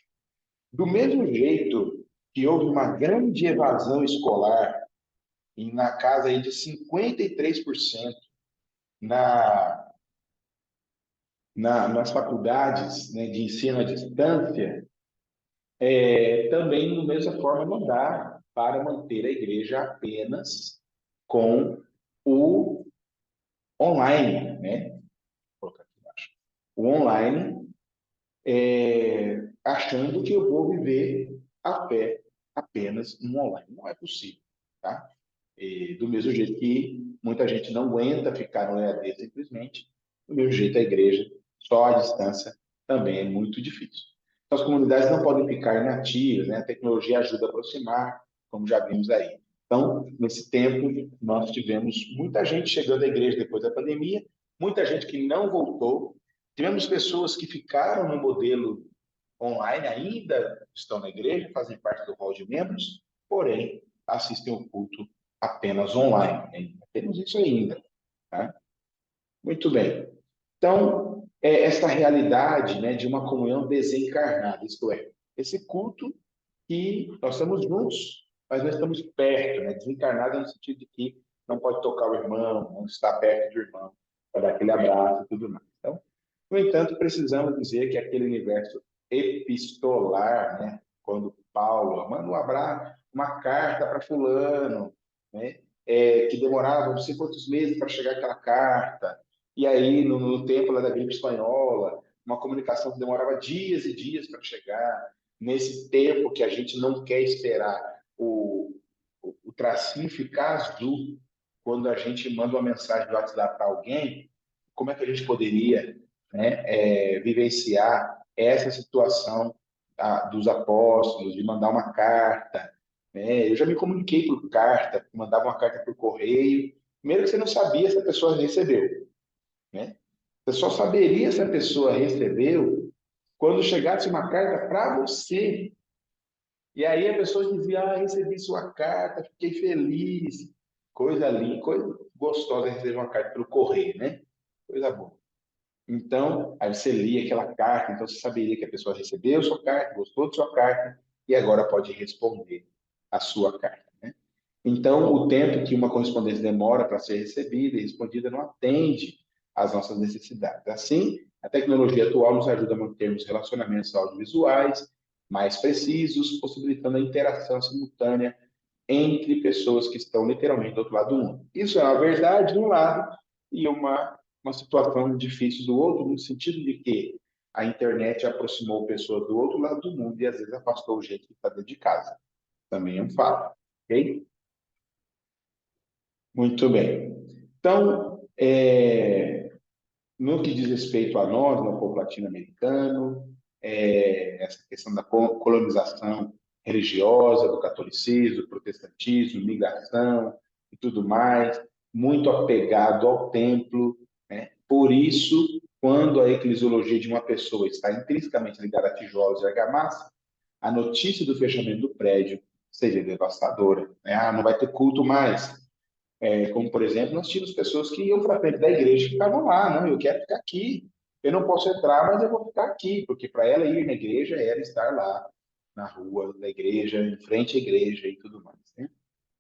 do mesmo jeito que houve uma grande evasão escolar, e na casa aí de 53% na, nas faculdades, né, de ensino à distância, também, da mesma forma, não dá para manter a igreja apenas com o online, né? Vou colocar aqui embaixo. O online, achando que eu vou viver a fé apenas no online. Não é possível, tá? E, do mesmo jeito que muita gente não aguenta ficar no EAD simplesmente, do mesmo jeito a igreja, só à distância, também é muito difícil. Então, as comunidades não podem ficar inativas, né? A tecnologia ajuda a aproximar, como já vimos aí. Então, nesse tempo, nós tivemos muita gente chegando à igreja depois da pandemia, muita gente que não voltou, tivemos pessoas que ficaram no modelo online, ainda estão na igreja, fazem parte do hall de membros, porém assistem o culto apenas online. Né? Temos isso ainda. Tá? Muito bem. Então, essa realidade, né, de uma comunhão desencarnada, isto é, esse culto que nós estamos juntos, mas nós estamos perto, né? Desencarnado no sentido de que não pode tocar o irmão, não está perto do irmão, para dar aquele abraço e tudo mais. Então, no entanto, precisamos dizer que aquele universo epistolar, né? Quando Paulo manda um abraço, uma carta para fulano, né? Que demorava não sei quantos meses para chegar aquela carta, e aí no tempo lá da gripe espanhola, uma comunicação que demorava dias e dias para chegar, nesse tempo que a gente não quer esperar o tracinho ficar azul quando a gente manda uma mensagem do WhatsApp para alguém, como é que a gente poderia, né, vivenciar essa situação dos apóstolos, de mandar uma carta, né? Eu já me comuniquei por carta, mandava uma carta por correio, primeiro que você não sabia se a pessoa recebeu, né? Você só saberia se a pessoa recebeu quando chegasse uma carta para você. E aí a pessoa dizia, recebi sua carta, fiquei feliz. Coisa linda, coisa gostosa receber uma carta pelo correio, né? Coisa boa. Então, aí você lia aquela carta, então você saberia que a pessoa recebeu sua carta, gostou de sua carta, e agora pode responder a sua carta, né? Então, o tempo que uma correspondência demora para ser recebida e respondida não atende às nossas necessidades. Assim, a tecnologia atual nos ajuda a mantermos relacionamentos audiovisuais mais precisos, possibilitando a interação simultânea entre pessoas que estão literalmente do outro lado do mundo. Isso é uma verdade de um lado e uma situação difícil do outro, no sentido de que a internet aproximou pessoas do outro lado do mundo e às vezes afastou gente que está dentro de casa. Também é um fato, ok? Muito bem. Então, no que diz respeito a nós, no povo latino-americano, essa questão da colonização religiosa, do catolicismo, do protestantismo, migração e tudo mais, muito apegado ao templo, né? Por isso, quando a eclesiologia de uma pessoa está intrinsecamente ligada a tijolos e argamassa, a notícia do fechamento do prédio seja devastadora, né? Ah, não vai ter culto mais. Como, por exemplo, nós tínhamos pessoas que iam para a frente da igreja e ficavam lá. Não, eu quero ficar aqui. Eu não posso entrar, mas eu vou ficar aqui, porque para ela ir na igreja era estar lá na rua da igreja, em frente à igreja e tudo mais, né?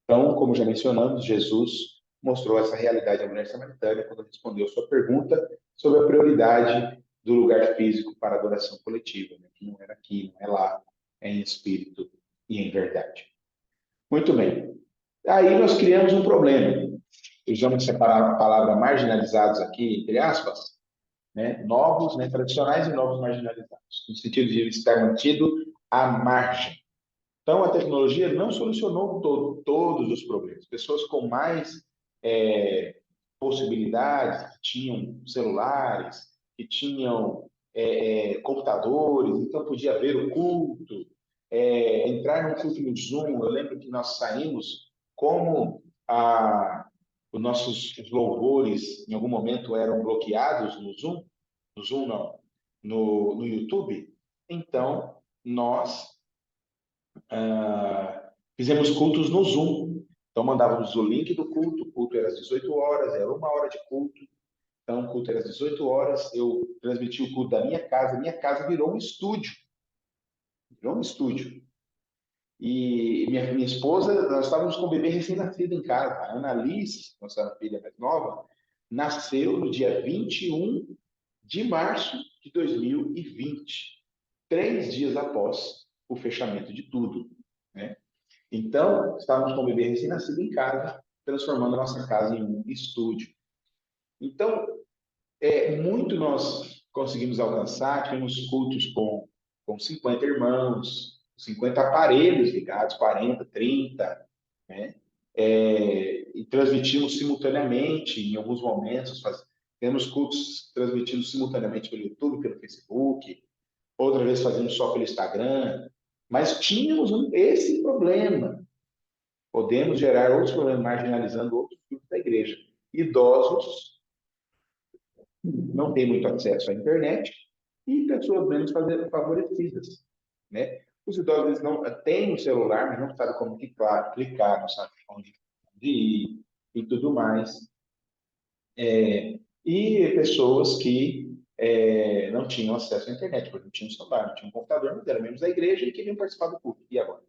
Então, como já mencionamos, Jesus mostrou essa realidade à mulher samaritana quando respondeu a sua pergunta sobre a prioridade do lugar físico para a adoração coletiva, né? Que não era aqui, não é lá, é em espírito e em verdade. Muito bem. Aí nós criamos um problema. Usamos separar a palavra marginalizados aqui, entre aspas, né? Novos, né? Tradicionais e novos marginalizados, no sentido de estar mantido à margem. Então, a tecnologia não solucionou todos os problemas. Pessoas com mais possibilidades, que tinham celulares, que tinham computadores, então podia ver o culto, entrar no culto no Zoom. Eu lembro que nós saímos como os nossos louvores, em algum momento, eram bloqueados no Zoom não, no YouTube. Então, nós fizemos cultos no Zoom. Então, mandávamos o link do culto, o culto era às 18 horas, era 1 hora de culto. Então, o culto era às 18 horas, eu transmiti o culto da minha casa virou um estúdio. Virou um estúdio. E minha esposa, nós estávamos com o bebê recém-nascido em casa. A Ana Alice, nossa filha mais nova, nasceu no dia 21 de março de 2020, 3 dias após o fechamento de tudo, né? Então, estávamos com o bebê recém-nascido em casa, transformando a nossa casa em um estúdio. Então, muito nós conseguimos alcançar, tivemos cultos com 50 irmãos, 50 aparelhos ligados, 40, 30, né? E transmitimos simultaneamente, em alguns momentos, temos cultos transmitidos simultaneamente pelo YouTube, pelo Facebook, outra vez fazendo só pelo Instagram, mas tínhamos esse problema. Podemos gerar outros problemas, marginalizando outros grupos da igreja. Idosos não têm muito acesso à internet e pessoas menos favorecidas, né? Os idosos eles não têm um celular, mas não sabem como clicar, não sabem onde ir e tudo mais. E pessoas que não tinham acesso à internet, porque não tinham celular, não tinham computador, mas eram membros da igreja e queriam participar do culto. E agora?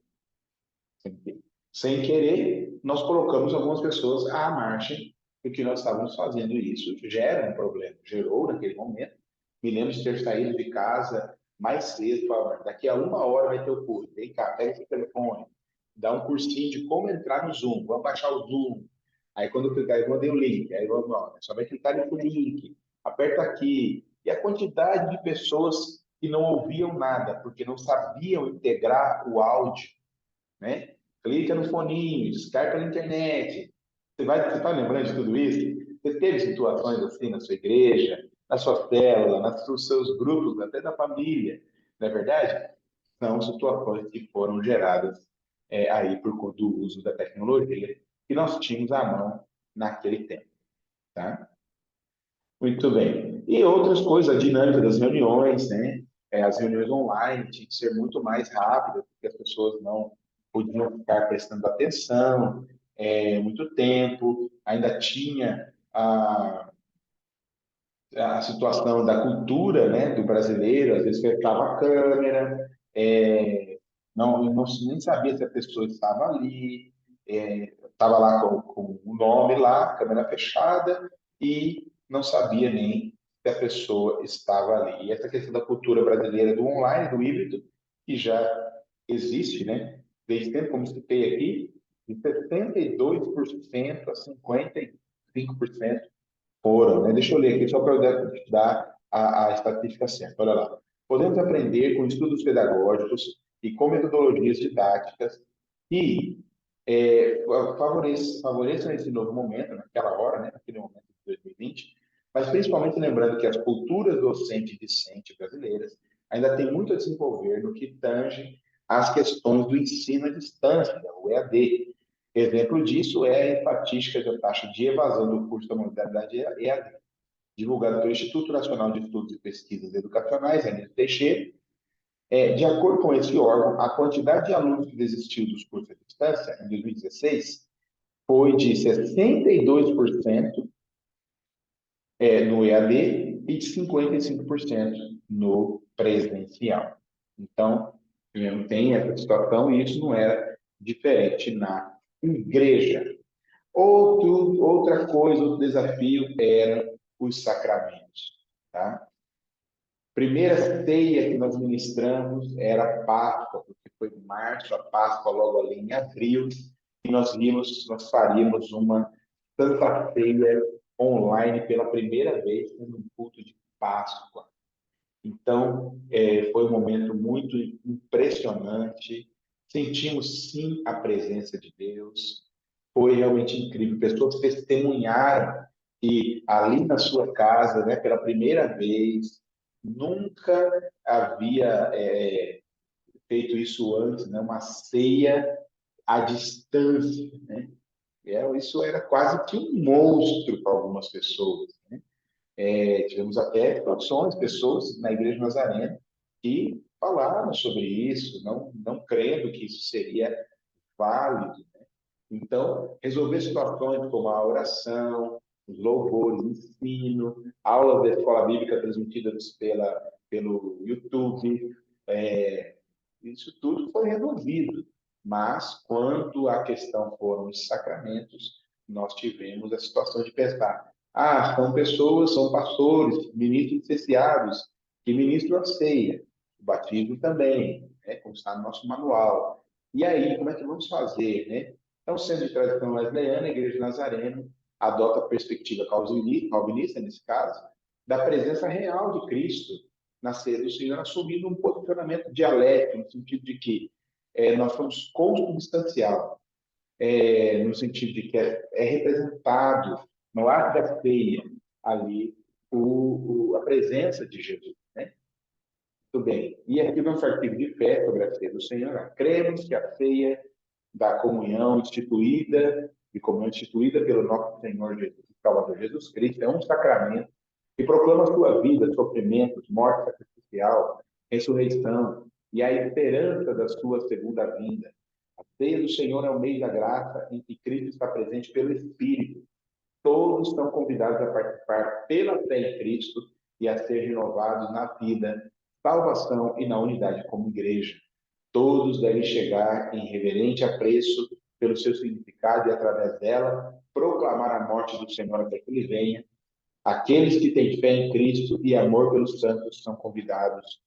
Sem querer, nós colocamos algumas pessoas à margem do que nós estávamos fazendo. E isso gera um problema, gerou naquele momento. Me lembro de ter saído de casa mais cedo, falando, daqui a 1 hora vai ter o curso. Vem cá, pega esse telefone, dá um cursinho de como entrar no Zoom, vamos baixar o Zoom. Aí quando eu clicar, eu mandei o link. Aí vamos, ó, só vai clicar nesse link, aperta aqui. E a quantidade de pessoas que não ouviam nada, porque não sabiam integrar o áudio, né? Clica no foninho, descarga pela internet. Você está lembrando de tudo isso? Você teve situações assim na sua igreja, na sua célula, nos seus grupos, até da família, não é verdade? São situações que foram geradas aí por conta do uso da tecnologia que nós tínhamos à mão naquele tempo, tá? Muito bem. E outras coisas, a dinâmica das reuniões, né? As reuniões online tinham que ser muito mais rápidas, porque as pessoas não podiam ficar prestando atenção muito tempo. Ainda tinha a situação da cultura, né, do brasileiro, às vezes fechava a câmera, não nem sabia se a pessoa estava ali, estava lá com o nome lá, câmera fechada, e não sabia nem se a pessoa estava ali. E essa questão da cultura brasileira do online, do híbrido, que já existe, né? Desde tempo, como citei aqui, de 72% a 55% foram, né? Deixa eu ler aqui só para eu dar a estatística certa. Olha lá. Podemos aprender com estudos pedagógicos e com metodologias didáticas que favoreçam esse novo momento, naquela hora, né? Naquele momento de 2020, mas principalmente lembrando que as culturas docente e discente brasileiras ainda têm muito a desenvolver no que tange às questões do ensino à distância, o EAD. Exemplo disso é a estatística da taxa de evasão do curso da modalidade EAD, divulgada pelo Instituto Nacional de Estudos e Pesquisas Educacionais, NTX. De acordo com esse órgão, a quantidade de alunos que desistiu dos cursos à distância em 2016 foi de 62% no EAD e de 55% no presencial. Então, tem essa situação e isso não era diferente na igreja. Outra coisa, outro desafio eram os sacramentos. Tá? Primeira ceia que nós ministramos era a Páscoa, porque foi em março, a Páscoa logo ali em abril, e nós faríamos uma Santa Ceia online pela primeira vez, tendo um culto de Páscoa. Então, foi um momento muito impressionante. Sentimos, sim, a presença de Deus. Foi realmente incrível. Pessoas testemunharam que ali na sua casa, né, pela primeira vez, nunca havia feito isso antes, né, uma ceia à distância, né? Isso era quase que um monstro para algumas pessoas, né? Tivemos até situações, pessoas na Igreja Nazarena que falaram sobre isso, não crendo que isso seria válido. Então, resolver situações como a oração, os louvores, ensino, aulas da escola bíblica transmitidas pelo YouTube, isso tudo foi resolvido. Mas, quando a questão foram os sacramentos, nós tivemos a situação de pensar: são pessoas, são pastores, ministros licenciados, que ministram a ceia, o batismo também, né, como está no nosso manual. E aí, como é que vamos fazer, né? Então, sendo de tradição wesleyana, a Igreja Nazarena adota a perspectiva calvinista, nesse caso, da presença real de Cristo na ceia do Senhor, assumindo um posicionamento dialético, no sentido de que nós somos consubstancial, no sentido de que é representado no ato da ceia ali a presença de Jesus. Né? Muito bem. E aqui o nosso artigo de fé sobre a ceia do Senhor. Cremos que a ceia da comunhão instituída pelo nosso Senhor Jesus, Salvador Jesus Cristo, é um sacramento que proclama sua vida, sofrimentos, morte sacrificial, ressurreição e a esperança da sua segunda vinda. A ceia do Senhor é o meio da graça em que Cristo está presente pelo Espírito. Todos estão convidados a participar pela fé em Cristo e a ser renovados na vida, salvação e na unidade como igreja. Todos devem chegar em reverente apreço pelo seu significado e, através dela, proclamar a morte do Senhor até que ele venha. Aqueles que têm fé em Cristo e amor pelos santos são convidados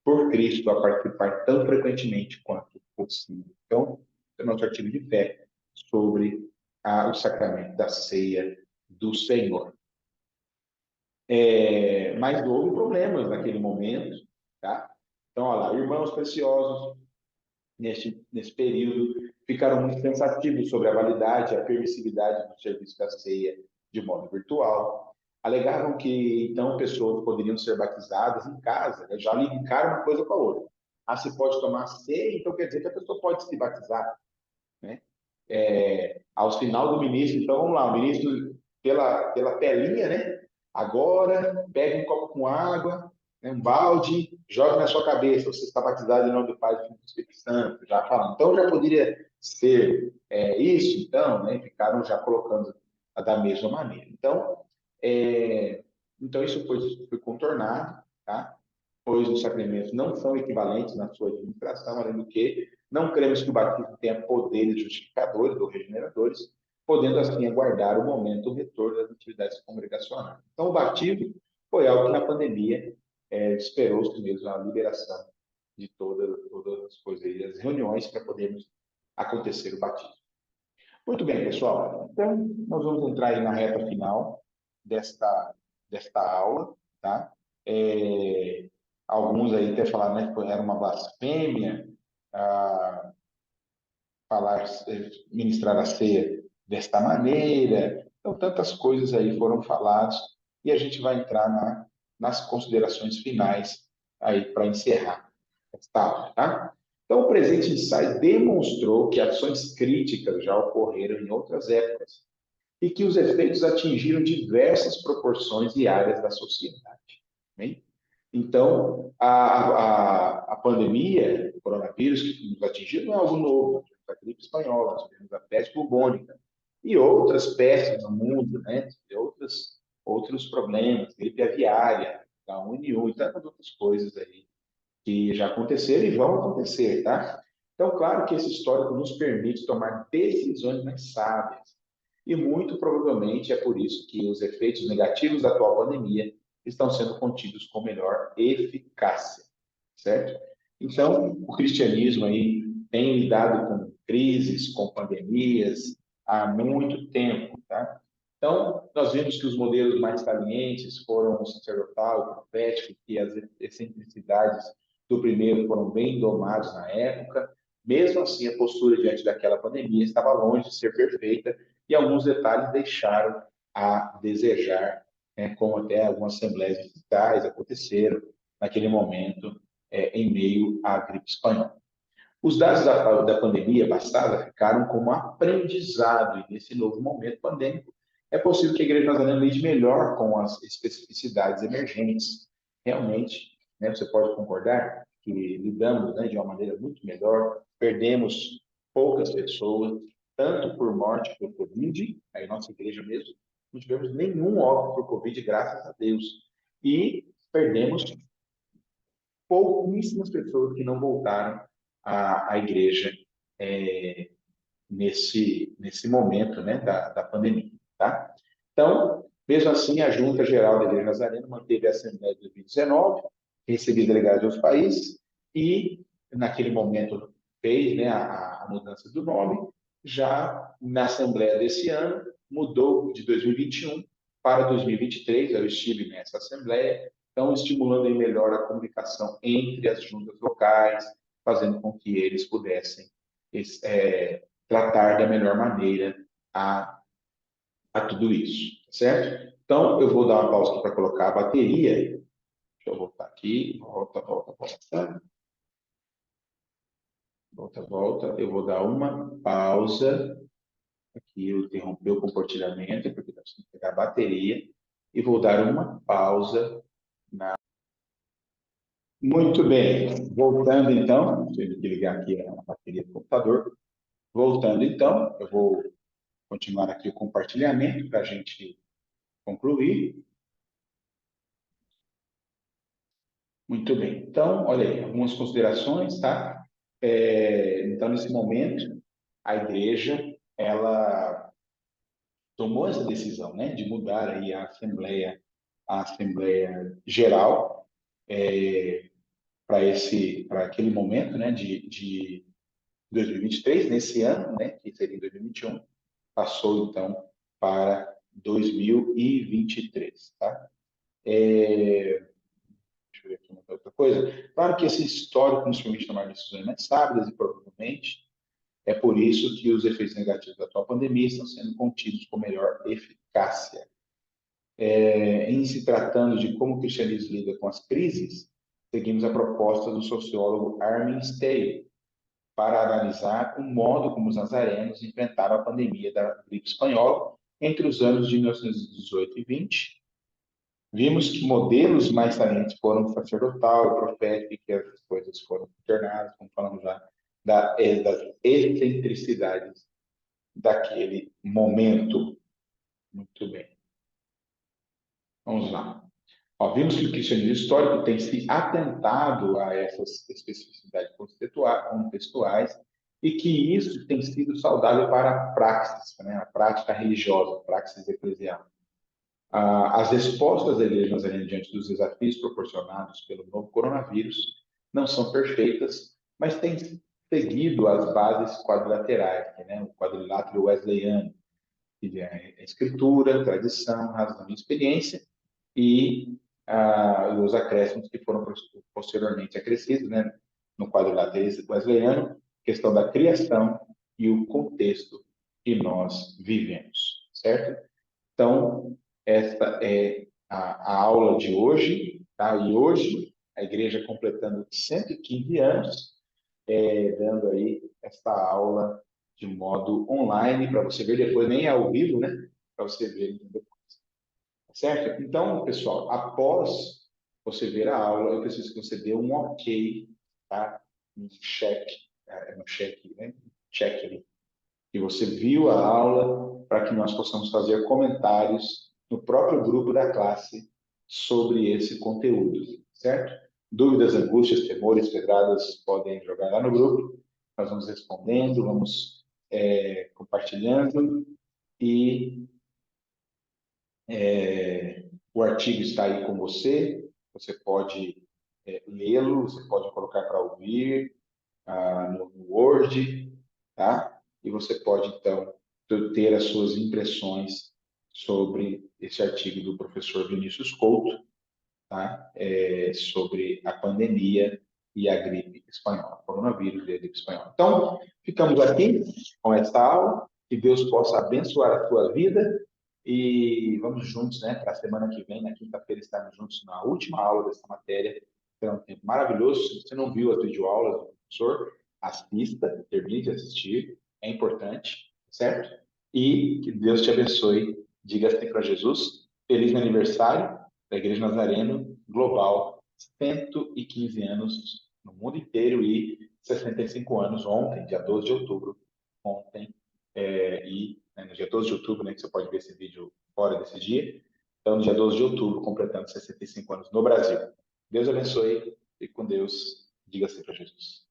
por Cristo a participar tão frequentemente quanto possível. Então, é o nosso artigo de fé sobre o sacramento da ceia do Senhor. Mas houve problemas naquele momento, tá? Então, olha lá, irmãos preciosos, nesse período, ficaram muito pensativos sobre a validade e a permissividade do serviço da ceia de modo virtual. Alegavam que, então, pessoas poderiam ser batizadas em casa, né? Já ligaram uma coisa com a outra. Se pode tomar ceia, então quer dizer que a pessoa pode se batizar, né? Ao final do ministro, então, vamos lá, o ministro, pela telinha, né? Agora, pega um copo com água, né, um balde, joga na sua cabeça, você está batizado em nome do Pai, do Filho e do Espírito Santo, já falando. Então, já poderia ser isso, então, né? Ficaram já colocando da mesma maneira. Então isso foi contornado, tá? Pois os sacramentos não são equivalentes na sua administração, além do que não cremos que o batismo tenha poderes justificadores ou regeneradores, podendo assim aguardar o momento do retorno das atividades congregacionais. Então, o batismo foi algo que na pandemia esperou-se mesmo a liberação de todas as coisas aí, as reuniões para podermos acontecer o batismo. Muito bem, pessoal. Então, nós vamos entrar aí na reta final desta aula, tá? Alguns aí até falaram, né, que era uma blasfêmia falar, ministrar a ceia desta maneira. Então, tantas coisas aí foram faladas e a gente vai entrar nas considerações finais aí para encerrar esta aula, tá? Então, o presente ensaio demonstrou que ações críticas já ocorreram em outras épocas e que os efeitos atingiram diversas proporções e áreas da sociedade. Bem? Então, a pandemia, o coronavírus que nos atingiu, não é algo novo. Nós tivemos a gripe espanhola, nós tivemos a peste bubônica e outras pestes no mundo, né? E outros problemas, gripe aviária, H1N1 e tantas outras coisas aí que já aconteceram e vão acontecer, tá? Então, claro que esse histórico nos permite tomar decisões mais sábias. E muito provavelmente é por isso que os efeitos negativos da atual pandemia estão sendo contidos com melhor eficácia, certo? Então, o cristianismo aí tem lidado com crises, com pandemias há muito tempo, tá? Então, nós vimos que os modelos mais salientes foram o sacerdotal, o profético, que as excentricidades do primeiro foram bem domados na época. Mesmo assim, a postura diante daquela pandemia estava longe de ser perfeita e alguns detalhes deixaram a desejar, né, como até algumas assembleias digitais aconteceram naquele momento, em meio à gripe espanhola. Os dados da pandemia passada ficaram como aprendizado e nesse novo momento pandêmico é possível que a Igreja Nazarena lide melhor com as especificidades emergentes. Realmente, né, você pode concordar que lidamos, né, de uma maneira muito melhor, perdemos poucas pessoas, tanto por morte por Covid, aí nossa igreja mesmo, não tivemos nenhum óbito por Covid, graças a Deus. E perdemos pouquíssimas pessoas que não voltaram à igreja nesse momento, né, da pandemia, tá? Então, mesmo assim, a Junta Geral da Igreja Nazarena manteve a Assembleia de 2019, recebeu delegados de outros países e, naquele momento, fez, né, a mudança do nome. Já na Assembleia desse ano, mudou de 2021 para 2023. Eu estive nessa Assembleia, então, estimulando aí melhor a comunicação entre as juntas locais, fazendo com que eles pudessem tratar da melhor maneira a tudo isso, certo? Então, eu vou dar uma pausa aqui para colocar a bateria. Deixa eu voltar aqui. Volta, volta, volta. Volta, volta. Eu vou dar uma pausa. Aqui eu interrompi o compartilhamento, porque está precisando pegar a bateria. E vou dar uma pausa. Muito bem. Voltando, então. Tive que ligar aqui a bateria do computador. Voltando, então, eu vou continuar aqui o compartilhamento para a gente concluir. Muito bem. Então, olha aí, algumas considerações, tá? Então, nesse momento, a igreja, ela tomou essa decisão, né, de mudar aí a Assembleia Geral, para aquele momento, né, de 2023, nesse ano, né, que seria em 2021, passou, então, para 2023, tá? Deixa eu ver aqui uma outra coisa. Claro que esse histórico nos permite tomar decisões mais sábias e provavelmente é por isso que os efeitos negativos da atual pandemia estão sendo contidos com melhor eficácia. Em se tratando de como o cristianismo lida com as crises, seguimos a proposta do sociólogo Armin Steil para analisar o modo como os nazarenos enfrentaram a pandemia da gripe espanhola entre os anos de 1918 e 20. Vimos que modelos mais salientes foram o sacerdotal, o profético, e que as coisas foram tornadas, como falamos já, das excentricidades daquele momento. Muito bem. Vamos lá. Ó, vimos que o cristianismo histórico tem se atentado a essas especificidades contextuais e que isso tem sido saudável para a praxis, né? A prática religiosa, a praxis eclesial. As respostas da Igreja Nazarena diante dos desafios proporcionados pelo novo coronavírus não são perfeitas, mas têm seguido as bases quadrilaterais, né? O quadrilátero wesleyano, que é a escritura, tradição, razão e experiência, e os acréscimos que foram posteriormente acrescidos, né? No quadrilátero wesleyano, questão da criação e o contexto que nós vivemos, certo? Então, esta é a aula de hoje, tá? E hoje, a igreja completando 115 anos, dando aí esta aula de modo online, para você ver depois, nem ao vivo, né? Para você ver depois, tá certo? Então, pessoal, após você ver a aula, eu preciso que você dê um ok, tá? Um check, um check, né? Check ali que você viu a aula, para que nós possamos fazer comentários no próprio grupo da classe sobre esse conteúdo, certo? Dúvidas, angústias, temores, pedradas, podem jogar lá no grupo. Nós vamos respondendo, vamos compartilhando e o artigo está aí com você. Você pode lê-lo, você pode colocar para ouvir, no Word, tá? E você pode, então, ter as suas impressões sobre esse artigo do professor Vinícius Couto, tá? Sobre a pandemia e a gripe espanhola, coronavírus e a gripe espanhola. Então, ficamos aqui com esta aula, que Deus possa abençoar a tua vida e vamos juntos, né, para a semana que vem, na quinta-feira, estarmos juntos na última aula dessa matéria. Será um tempo maravilhoso. Se você não viu as videoaulas do professor, assista, termine de assistir, é importante, certo? E que Deus te abençoe. Diga assim para Jesus, feliz aniversário da Igreja Nazareno Global, 115 anos no mundo inteiro e 65 anos ontem, dia 12 de outubro, ontem, no dia 12 de outubro, né, que você pode ver esse vídeo fora desse dia, então no dia 12 de outubro, completando 65 anos no Brasil. Deus abençoe e com Deus, diga-se para Jesus.